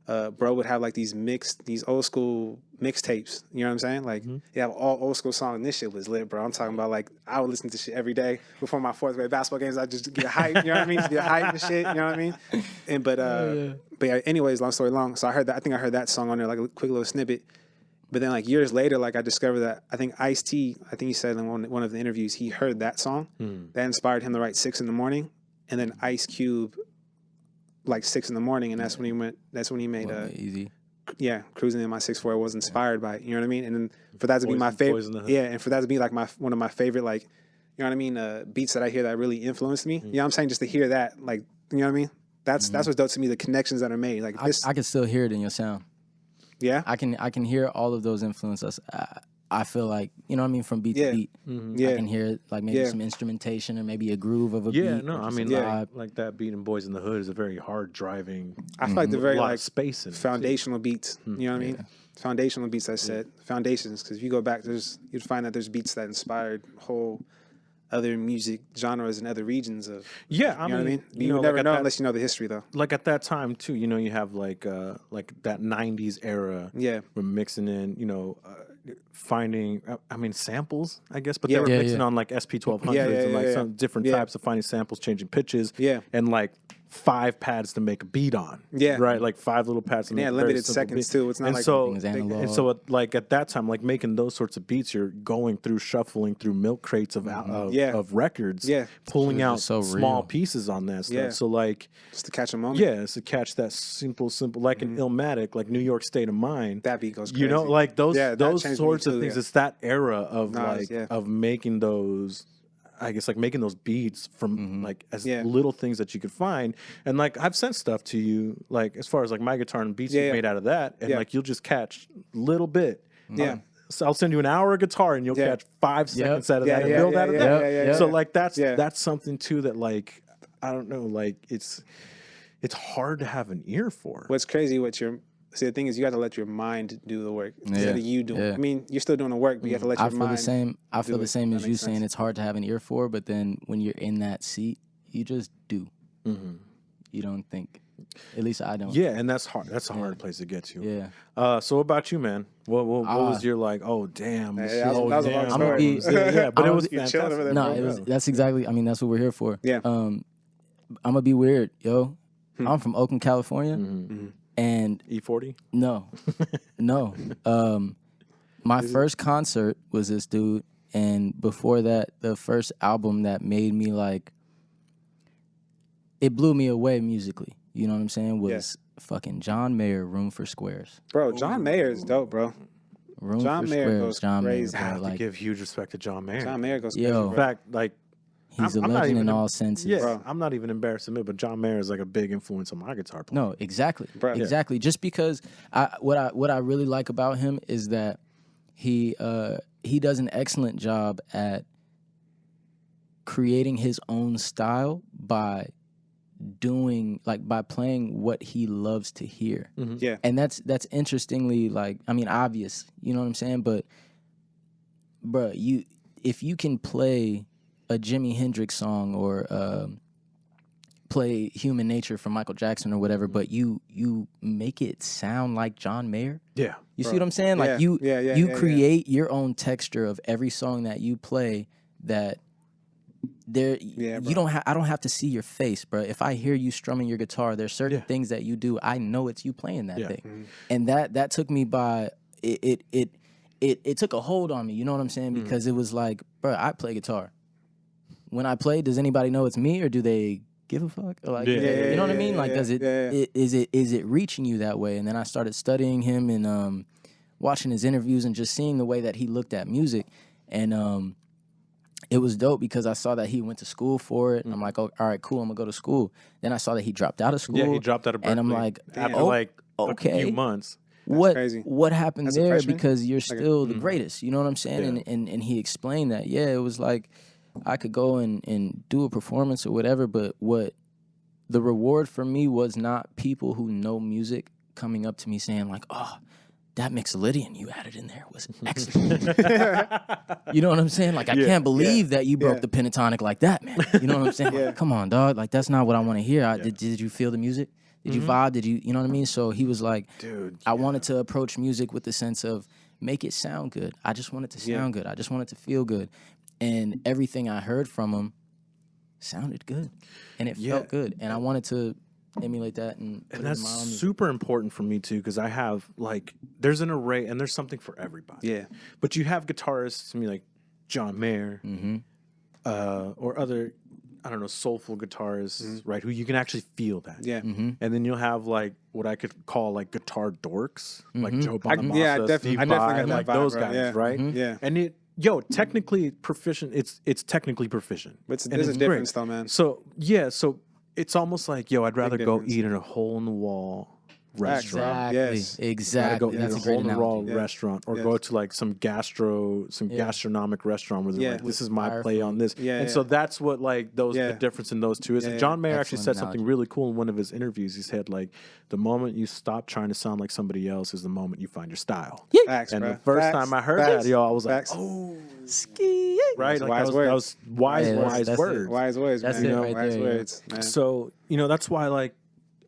Bro would have like these old school mixtapes. You know what I'm saying? Like, you have all old school songs. And this shit was lit, bro. I'm talking about like, I would listen to shit every day before my fourth grade basketball games. I just get hype. You know what I mean? Just get hype and shit. You know what I mean? And but yeah. Anyways, long story long. So I heard that. I think I heard that song on there, like a quick little snippet. But then like years later, like I discovered that I think Ice-T, I think he said in one of the interviews, he heard that song that inspired him to write 6 in the Morning, and then Ice Cube. Like 6 in the morning, and that's when he made Easy. Cruising in my 6'4" was inspired by it, you know what I mean? And then for that to be my Boys in favorite, the Hood. and for that to be like one of my favorite, like, you know what I mean, beats that I hear that really influenced me. You know what I'm saying? Just to hear that, like, you know what I mean? That's what's dope to me. The connections that are made, like this. I can still hear it in your sound. Yeah, I can hear all of those influences. I feel like, you know what I mean, from beat to beat. Yeah. I can hear like maybe some instrumentation or maybe a groove of a beat. Yeah, no, or I just mean, a vibe. like that beat in Boys in the Hood is a very hard driving. I feel like they're very lot of like space in it, too. foundational beats. You know what I mean? Foundational beats. I said foundations because if you go back, you'd find that there's beats that inspired whole other music genres and other regions of. Yeah, I You know what I mean, mean? You know, would never like at know that- unless you know the history, though. like at that time too, you know, you have like that '90s era. Yeah. We're mixing in, you know, finding, I mean, samples, I guess, but Yeah. they were Yeah, mixing yeah. on like SP1200s Yeah, and like yeah. some different Yeah. types of finding samples, changing pitches, Yeah. and like 5 pads to make a beat on, Yeah. right, like 5 little pads to make Yeah, a very limited simple seconds, beat. too. It's not and like so, everything's analog. and so like at that time, like making those sorts of beats, you're going through shuffling through milk crates of Yeah. of records, Yeah. pulling Shit is out just so small real. pieces on that stuff. Yeah. So like. just to catch a moment. Yeah, it's to catch that simple, like an Illmatic, like New York State of Mind. That beat goes You know, crazy. like those Yeah, that those changed me sorts of too, things. yeah. It's that era of Nah, like yeah. of making those. I guess like making those beats from like as Yeah. little things that you could find, and like I've sent stuff to you, like as far as like my guitar and beats Yeah, you've yeah. made out of that, and Yeah. like you'll just catch little bit. Yeah. So I'll send you an hour of guitar, and you'll Yeah. catch 5 seconds out of Yeah, that, and yeah, build yeah, out of yeah, that. yeah, yeah, So yeah. like that's Yeah. that's something too that like I don't know, like it's hard to have an ear for. What's crazy, the thing is, you got to let your mind do the work instead of you doing. Yeah. I mean, you're still doing the work, but you have to let your I feel mind. the same. I feel do the it. same That as you makes saying sense. it's hard to have an ear for, but then when you're in that seat, you just do. You don't think. At least I don't. Yeah, and that's hard. That's a hard place to get to. Yeah. So what about you, man? What was your like? Oh damn! Yeah, this that shit- was- that was a long damn, story. it was- yeah, but I'ma it was be- You chilling over fantastic. there, No, bro. it was. That's exactly. I mean, that's what we're here for. Yeah. I'm gonna be weird, yo. I'm from Oakland, California, and E40. no. My first concert was this dude, and before that, the first album that made me like, it blew me away musically. You know what I'm saying? Was fucking John Mayer, Room for Squares. Bro, John Mayer is dope, bro. Room John for Mayer Squares. goes John crazy. I Mayer, have bro. to Like give huge respect to John Mayer. John Mayer goes Yo. crazy, In bro. fact, like he's a I'm not legend even in a- all senses. yeah, Bro. I'm not even embarrassed to admit, but John Mayer is like a big influence on my guitar playing. No, exactly. Bruh. Yeah. Exactly. Just because what I really like about him is that he does an excellent job at creating his own style by playing what he loves to hear. Yeah. And that's interestingly, like, I mean, obvious, you know what I'm saying? But bruh, if you can play a Jimi Hendrix song or play Human Nature from Michael Jackson or whatever, but you make it sound like John Mayer. Yeah, You see what I'm saying? Like you yeah. create your own texture of every song that you play that there Yeah, bro. you don't I don't have to see your face, bro. If I hear you strumming your guitar, there's certain things that you do, I know it's you playing that thing. And that took me by it took a hold on me, you know what I'm saying? Because it was like, bro, I play guitar. When I play, does anybody know it's me or do they give a fuck? Or like, Yeah. you know what I mean? Like, does it, yeah. is it reaching you that way? And then I started studying him and watching his interviews and just seeing the way that he looked at music. And it was dope because I saw that he went to school for it. I'm like, oh, all right, cool, I'm gonna go to school. Then I saw that he dropped out of school. yeah, he dropped out of Berkeley. And I'm like, after oh, like okay. a few months. crazy. What happened As a there? freshman? Because you're still the greatest. You know what I'm saying? Yeah. And he explained that. Yeah, it was like I could go and do a performance or whatever, but what the reward for me was not people who know music coming up to me saying like, oh, that Mixolydian you added in there was excellent. You know what I'm saying? Like, I can't believe that you broke the pentatonic like that, man. You know what I'm saying? Like, come on, dog. Like, that's not what I want to hear. Did you feel the music? Did you vibe? Did you know what I mean? So he was like, Dude, I wanted to approach music with the sense of make it sound good. I just want it to sound good. I just want it to feel good. And everything I heard from him sounded good. And it felt good. And I wanted to emulate that and put And it that's in my own music. super important for me too, because I have like there's an array and there's something for everybody. Yeah. But you have guitarists, I mean, like John Mayer, or other, I don't know, soulful guitarists, right? Who you can actually feel that. Yeah. And then you'll have like what I could call like guitar dorks, like Joe Bonamassa, yeah, I definitely- Steve I definitely Vai, got that like vibe, those bro. guys, Yeah. right? Yeah. And technically proficient. It's technically proficient. But And there's a it's difference great. though, man. So so it's almost like, I'd rather go difference. eat in a hole in the wall restaurant. Exactly. Go That's eat a great hole in the wall analogy. restaurant, or go to like some gastronomic restaurant where they're like, this is my play on this. And so that's what like the difference in those two is. And John Mayer actually said something really cool in one of his interviews. He said like, the moment you stop trying to sound like somebody else is the moment you find your style. Facts, and bro. the first time I heard that, I was like, ski. Right, like wise that words. was wise words. Wise words, That's man. it right Wise there, words, man. So, that's why like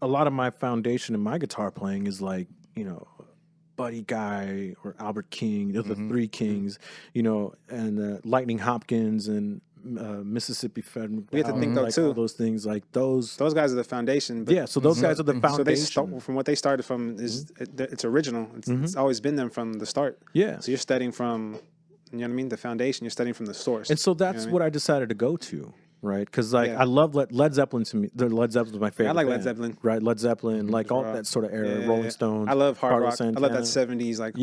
a lot of my foundation in my guitar playing is like, Buddy Guy or Albert King, the Three Kings, and Lightning Hopkins and Mississippi Fed. We have to think though like, too. all those things like those guys are the foundation. But so those guys are the foundation. So they start from what they started from is it's original. It's always been them from the start. Yeah. So you're studying from, you know what I mean, the foundation. You're studying from the source. And so that's what I decided to go to. Right, because like I love Led Zeppelin to me. Led Zeppelin's my favorite. I like band, Led Zeppelin. Right, Led Zeppelin, like all that sort of era. Rolling Stones. I love hard Carlos rock. Santana. I love that '70s like.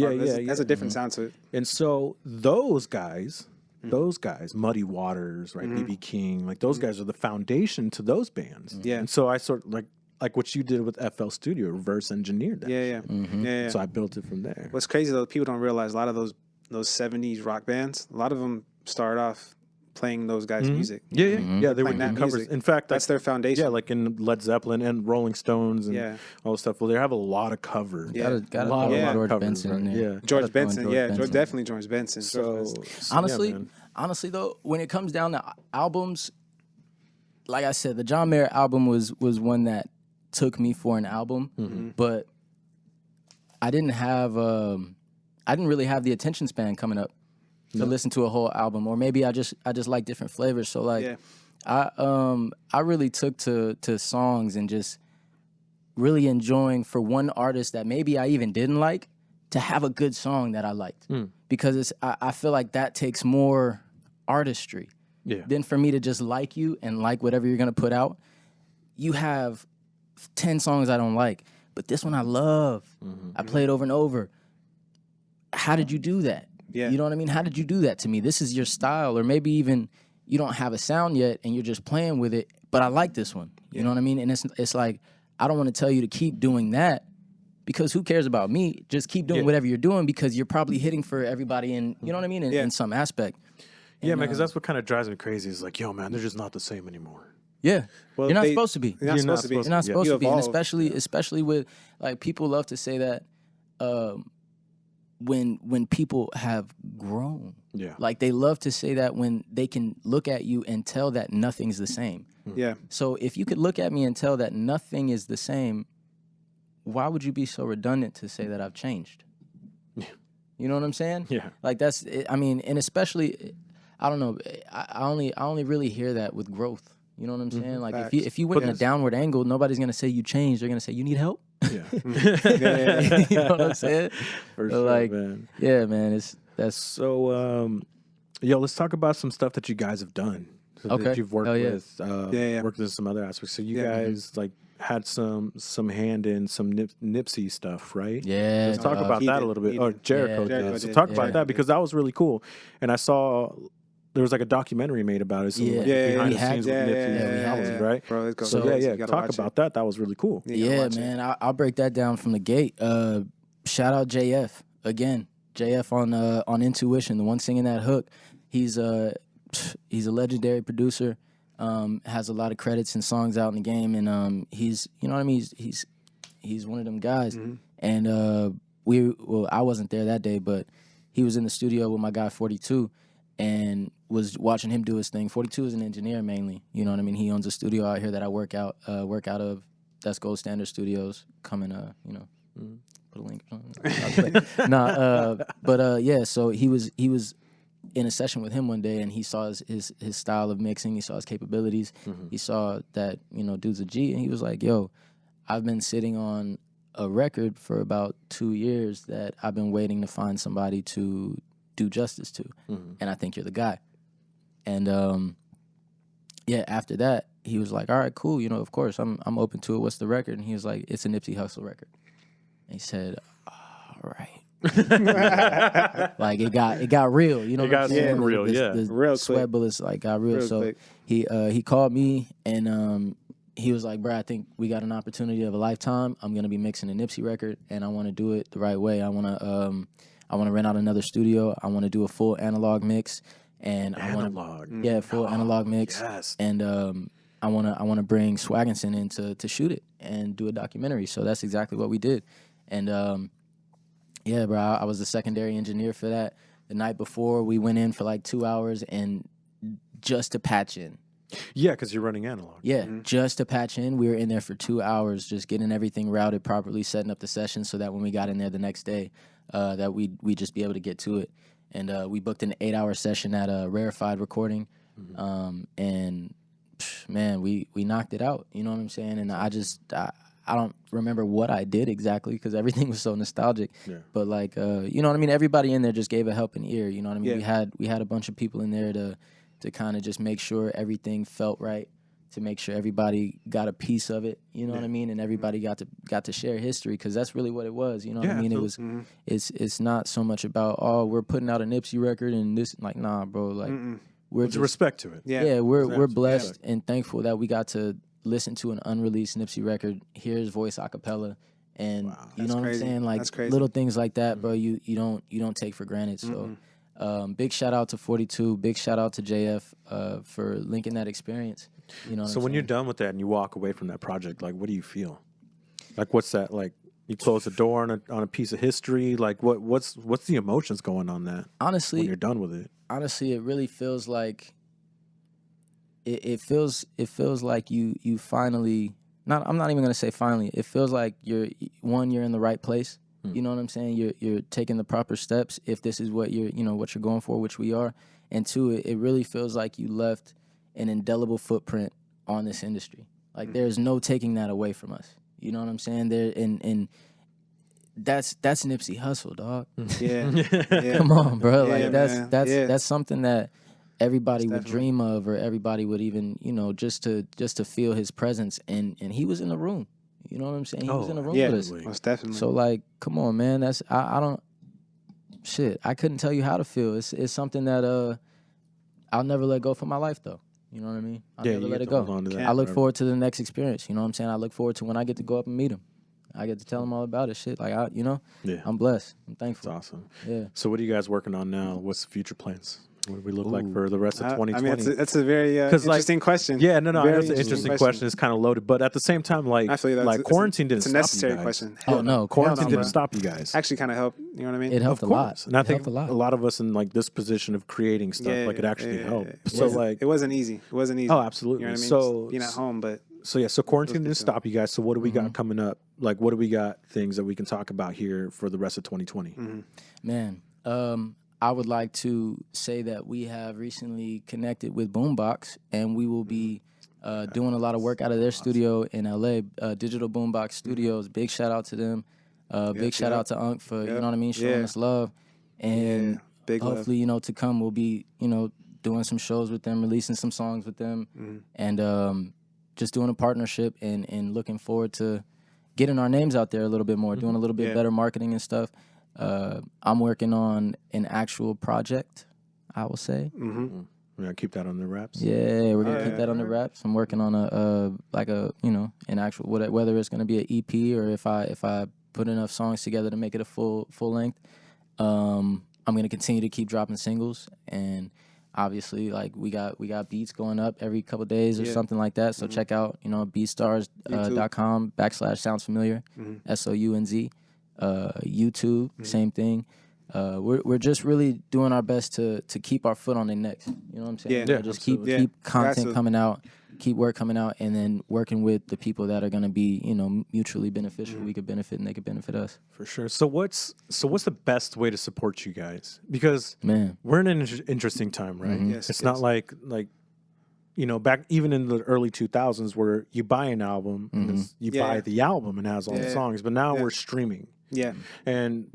That's a different sound to it. And so those guys, Muddy Waters, right, BB King, like those guys are the foundation to those bands. Yeah. And so I sort of like what you did with FL Studio, reverse engineered that. Yeah. So I built it from there. What's crazy though, people don't realize a lot of those '70s rock bands. A lot of them started off playing those guys' music. Yeah, they were Playing that covers. music. In fact, That's their foundation. Yeah, like in Led Zeppelin and Rolling Stones and all this stuff. Well, they have a lot of covers. Yeah. Got a lot lot of of George covers, Benson in right? there. Yeah. George Benson. Benson. Definitely George Benson. So Honestly though, when it comes down to albums, like I said, the John Mayer album was one that took me for an album, but I didn't really have the attention span coming up to listen to a whole album, or maybe I just like different flavors. So like, I really took to songs and just really enjoying for one artist that maybe I even didn't like to have a good song that I liked, because I feel like that takes more artistry than for me to just like you and like whatever you're gonna put out. You have 10 songs I don't like, but this one I love. I play it over and over. How did you do that? Yeah. You know what I mean? How did you do that to me? This is your style, or maybe even you don't have a sound yet and you're just playing with it, but I like this one. You know what I mean? And it's like, I don't want to tell you to keep doing that, because who cares about me? Just keep doing whatever you're doing, because you're probably hitting for everybody in, you know what I mean, in some aspect. Yeah, man, because that's what kind of drives me crazy is like, yo, man, they're just not the same anymore. Yeah, Well, you're not supposed to be. You're not supposed to be. You're not supposed to be, and evolve. especially with like, people love to say that when people have grown. Yeah. Like they love to say that when they can look at you and tell that nothing's the same. Yeah. So if you could look at me and tell that nothing is the same, why would you be so redundant to say that I've changed? Yeah. You know what I'm saying? Yeah. Like that's it. I mean, and especially, I don't know. I only really hear that with growth. You know what I'm saying? Like Facts. if you went in a downward angle, nobody's gonna say you changed. They're gonna say you need help. Yeah. You know what I'm saying? For So, sure, like, man. yeah, man. That's So, yo, let's talk about some stuff that you guys have done. So Okay. That you've worked Hell yeah. with, worked in some other aspects. So you guys like had some hand in some Nipsey stuff, right? yeah. Let's talk about he that did. a little bit. He Or did. Jericho Yeah. did. Jericho So did. talk Yeah. about that, because that was really cool. And I saw there was like a documentary made about it. So like behind the scenes with Nipsey, had right? Bro, let's go. So, You Yeah. gotta Talk watch about it. that. That was really cool. You gotta Yeah, watch it. man. I'll break that down from the gate. Shout out JF again. JF on Intuition, the one singing that hook. He's a legendary producer. Has a lot of credits and songs out in the game, and he's, you know what I mean. He's one of them guys. And I wasn't there that day, but he was in the studio with my guy 42, and was watching him do his thing. 42 is an engineer mainly. You know what I mean. He owns a studio out here that I work out of. That's Gold Standard Studios. Come and put a link or something. Yeah. So he was in a session with him one day, and he saw his style of mixing. He saw his capabilities. He saw that dude's a G, and he was like, "Yo, I've been sitting on a record for about 2 years that I've been waiting to find somebody to do justice to, and I think you're the guy." And after that, he was like, "All right, cool. Of course, I'm open to it. What's the record?" And he was like, "It's a Nipsey Hussle record." And he said, "All right." Like it got real, It got super real, the Real sweat quick. bullets got real. Real So quick. he called me, and he was like, bro, I think we got an opportunity of a lifetime. I'm gonna be mixing a Nipsey record, and I want to do it the right way. I want to rent out another studio. I want to do a full analog mix, and I want to full analog mix. Yes. And I want to bring Swagginson in to shoot it and do a documentary. So that's exactly what we did. And yeah, bro, I was the secondary engineer for that. The night before, we went in for like 2 hours and just to patch in. Yeah, because you're running analog. Yeah, just to patch in. We were in there for 2 hours, just getting everything routed properly, setting up the session so that when we got in there the next day, that we'd just be able to get to it. And we booked an 8-hour session at a Rarefied Recording, and man, we knocked it out. You know what I'm saying? And I don't remember what I did exactly because everything was so nostalgic. Yeah. But like, you know what I mean? Everybody in there just gave a helping ear. You know what I mean? Yeah. We had a bunch of people in there to kind of just make sure everything felt right, to make sure everybody got a piece of it. You know what I mean? And everybody got to share history because that's really what it was. You know what I mean? It was it's not so much about we're putting out a Nipsey record and this, like, nah, bro, like we're just respect to it. Yeah, we're blessed and thankful that we got to listen to an unreleased Nipsey record, hear his voice a cappella, and you know what I'm saying? Like little things like that, bro, you don't take for granted. So big shout out to 42, big shout out to JF for linking that experience. You know. So when you're done with that and you walk away from that project, like what do you feel? Like what's that like? You close the door on a piece of history. Like what's the emotions going on that? Honestly, when you're done with it. Honestly, it really feels like it feels like you finally. I'm not even gonna say finally. It feels like you're in the right place. You know what I'm saying? You're taking the proper steps if this is what you're going for, which we are. And two, it really feels like you left an indelible footprint on this industry. Like there's no taking that away from us. You know what I'm saying? There and that's Nipsey Hussle, dog. Yeah. Come on, bro. Like that's something that everybody would dream of, or everybody would even, just to feel his presence. And he was in the room. You know what I'm saying? He was in the room with us. Most definitely. So like, come on, man. That's I don't shit. I couldn't tell you how to feel. It's something that I'll never let go for my life though. You know what I mean? I'll never let it go. I look forward to the next experience. You know what I'm saying? I look forward to when I get to go up and meet him. I get to tell him all about it. Shit, like I'm blessed. I'm thankful. That's awesome. Yeah. So what are you guys working on now? What's the future plans? What do we look like for the rest of 2020? I mean, that's a very interesting question. Yeah, no, that's an interesting question. It's kind of loaded, but at the same time, like quarantine didn't stop you guys. It's a necessary question. Oh no, quarantine didn't stop you guys. Actually, kind of helped. You know what I mean? It helped a lot. And I think a lot of us in like this position of creating stuff, like it actually helped. So like, it wasn't easy. It wasn't easy. Oh, absolutely. You know what I mean? So just being at home, but. So quarantine didn't stop you guys. So what do we got coming up? Like, what do we got things that we can talk about here for the rest of 2020? Man, I would like to say that we have recently connected with Boombox, and we will be doing a lot of work out of their studio in LA, Digital Boombox Studios. Big shout out to them. Big shout out to Unc for, you know what I mean, showing us love. And hopefully, to come, we'll be, doing some shows with them, releasing some songs with them, and just doing a partnership and looking forward to getting our names out there a little bit more, doing a little bit better marketing and stuff. I'm working on an actual project, I will say. We're gonna keep that on the wraps. Yeah, we're gonna keep that on the wraps. I'm working on an actual, whether it's gonna be an EP or if I put enough songs together to make it a full length. I'm gonna continue to keep dropping singles, and obviously, like we got beats going up every couple of days or something like that. So check out, beatstars.com /soundsfamiliar, SOUNZ. YouTube, same thing. We're just really doing our best to keep our foot on the necks. You know what I'm saying? Just keep content coming out, keep work coming out, and then working with the people that are going to be, mutually beneficial. We could benefit and they could benefit us. For sure. So what's the best way to support you guys? Because we're in an interesting time, right? Yes, it's not like back even in the early 2000s where you buy an album, and you buy the album and it has all the songs, but now we're streaming. Yeah. And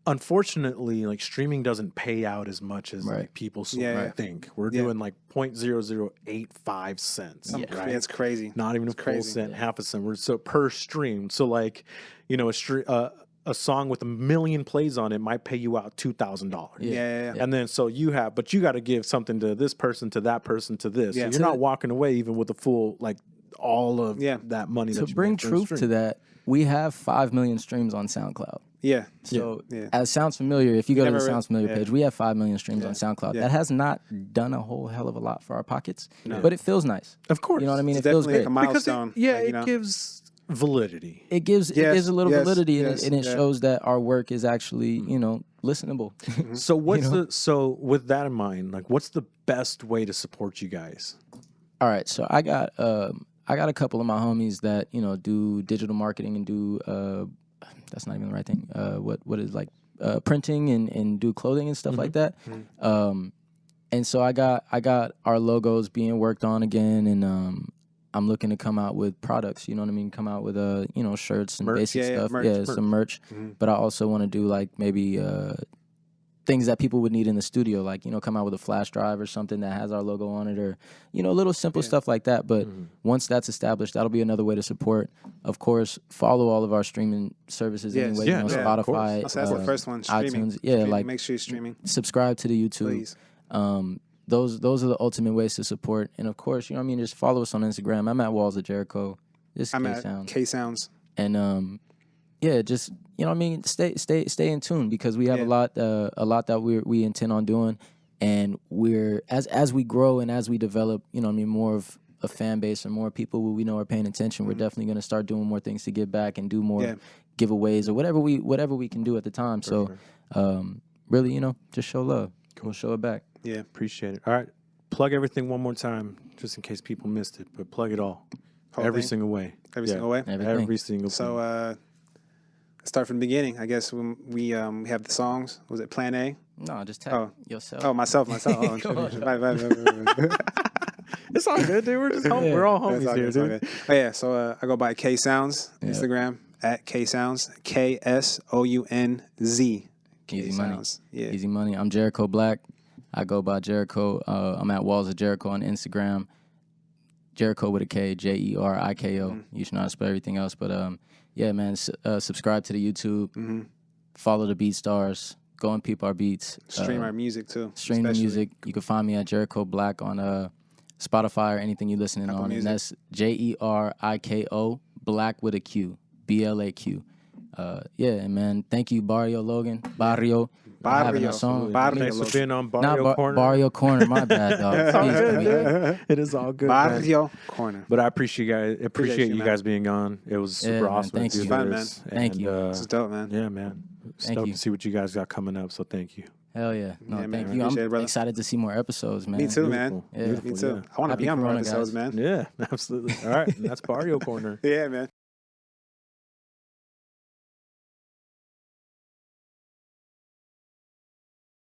unfortunately, like streaming doesn't pay out as much as like, people think. We're doing like 0.0085 cents. Right? That's crazy. Not even a full cent, half a cent. We're so per stream. So like, a song with 1 million plays on it might pay you out $2,000. Yeah. And then so you got to give something to this person, to that person, to this. So you're not walking away even with a full like all of Yeah. that money. To that you bring make from truth stream. to that, we have 5 million streams on SoundCloud. Yeah. So Yeah. as Sounds Familiar, if you go to the never really- Sounds Familiar yeah. page, we have 5 million streams on SoundCloud. Yeah. That has not done a whole hell of a lot for our pockets, but it feels nice. Of course. You know what I mean? It's It feels definitely great. like a Because milestone. it gives validity. It gives Yes, a little yes, validity yes, and it yeah. shows that our work is actually, listenable. So what's know? so with that in mind, like what's the best way to support you guys? All right, so I got a couple of my homies that do digital marketing and do that's not even the right thing. What is like printing and do clothing and stuff like that. And so I got our logos being worked on again, and I'm looking to come out with products. You know what I mean? Come out with shirts and Merch, basic yeah, stuff. merch. Some merch. But I also want to do like maybe things that people would need in the studio, like come out with a flash drive or something that has our logo on it, or little simple stuff like that. But once that's established, that'll be another way to support. Of course, follow all of our streaming services Yes. anyway. Yeah, yeah, of course. Spotify, So that's the first one. Streaming. iTunes. Yeah, Streaming. like make sure you're streaming. subscribe to the YouTube. Please. Those are the ultimate ways to support. And of course, just follow us on Instagram. I'm at Walls of Jericho. This is I'm K at Sounds. K Sounds. And just stay in tune, because we have a lot that we intend on doing, and we're as we grow and as we develop, more of a fan base and more people who we know are paying attention. We're definitely going to start doing more things to give back and do more giveaways or whatever we can do at the time. Really, just show love. We'll show it back. Yeah. Appreciate it. All right. Plug everything one more time, just in case people missed it, but plug it all. Whole Every thing? single way. Every single way. Everything. Every single So thing. start from the beginning. I guess when we have the songs. Was it Plan A? No, just tag yourself. Oh, myself. Oh, right. It's all good, dude. We're just we're all homies here, dude. Oh, yeah. So I go by K Sounds Instagram at K Sounds KSOUNZ. Easy money. Sounds. Yeah. Easy money. I'm Jericho Black. I go by Jericho. I'm at Walls of Jericho on Instagram. Jericho with a K, JERIKO. You should know how to spell everything else. But yeah, man, subscribe to the YouTube. Follow the Beat Stars. Go and peep our beats. Stream our music too. Stream the music. You can find me at Jericho Black on Spotify or anything you're listening Apple on. Music. And that's JERIKO, Black with a Q, BLAQ. Yeah, and man, thank you, Barrio Logan. Barrio. for having us on. Barrio. Thanks for being on Not Barrio Corner. Barrio Corner, my bad, dog. It's all Please, good, man. dude. It is all good. man. Barrio Corner. But I appreciate you, you man. guys being on. It was super man, awesome. thanks to do you. Fun, this. Thank And, you. This is dope, man. yeah, man. Stoked you. to see what you guys got coming up. So thank you. Hell yeah. No, Yeah, man, thank I you. appreciate it, I'm brother. excited to see more episodes, man. Me too, man. Yeah. Me too. yeah. I want to Happy be on more Corona, episodes, guys. man. Yeah, absolutely. All right, and that's Barrio Corner. Yeah, man.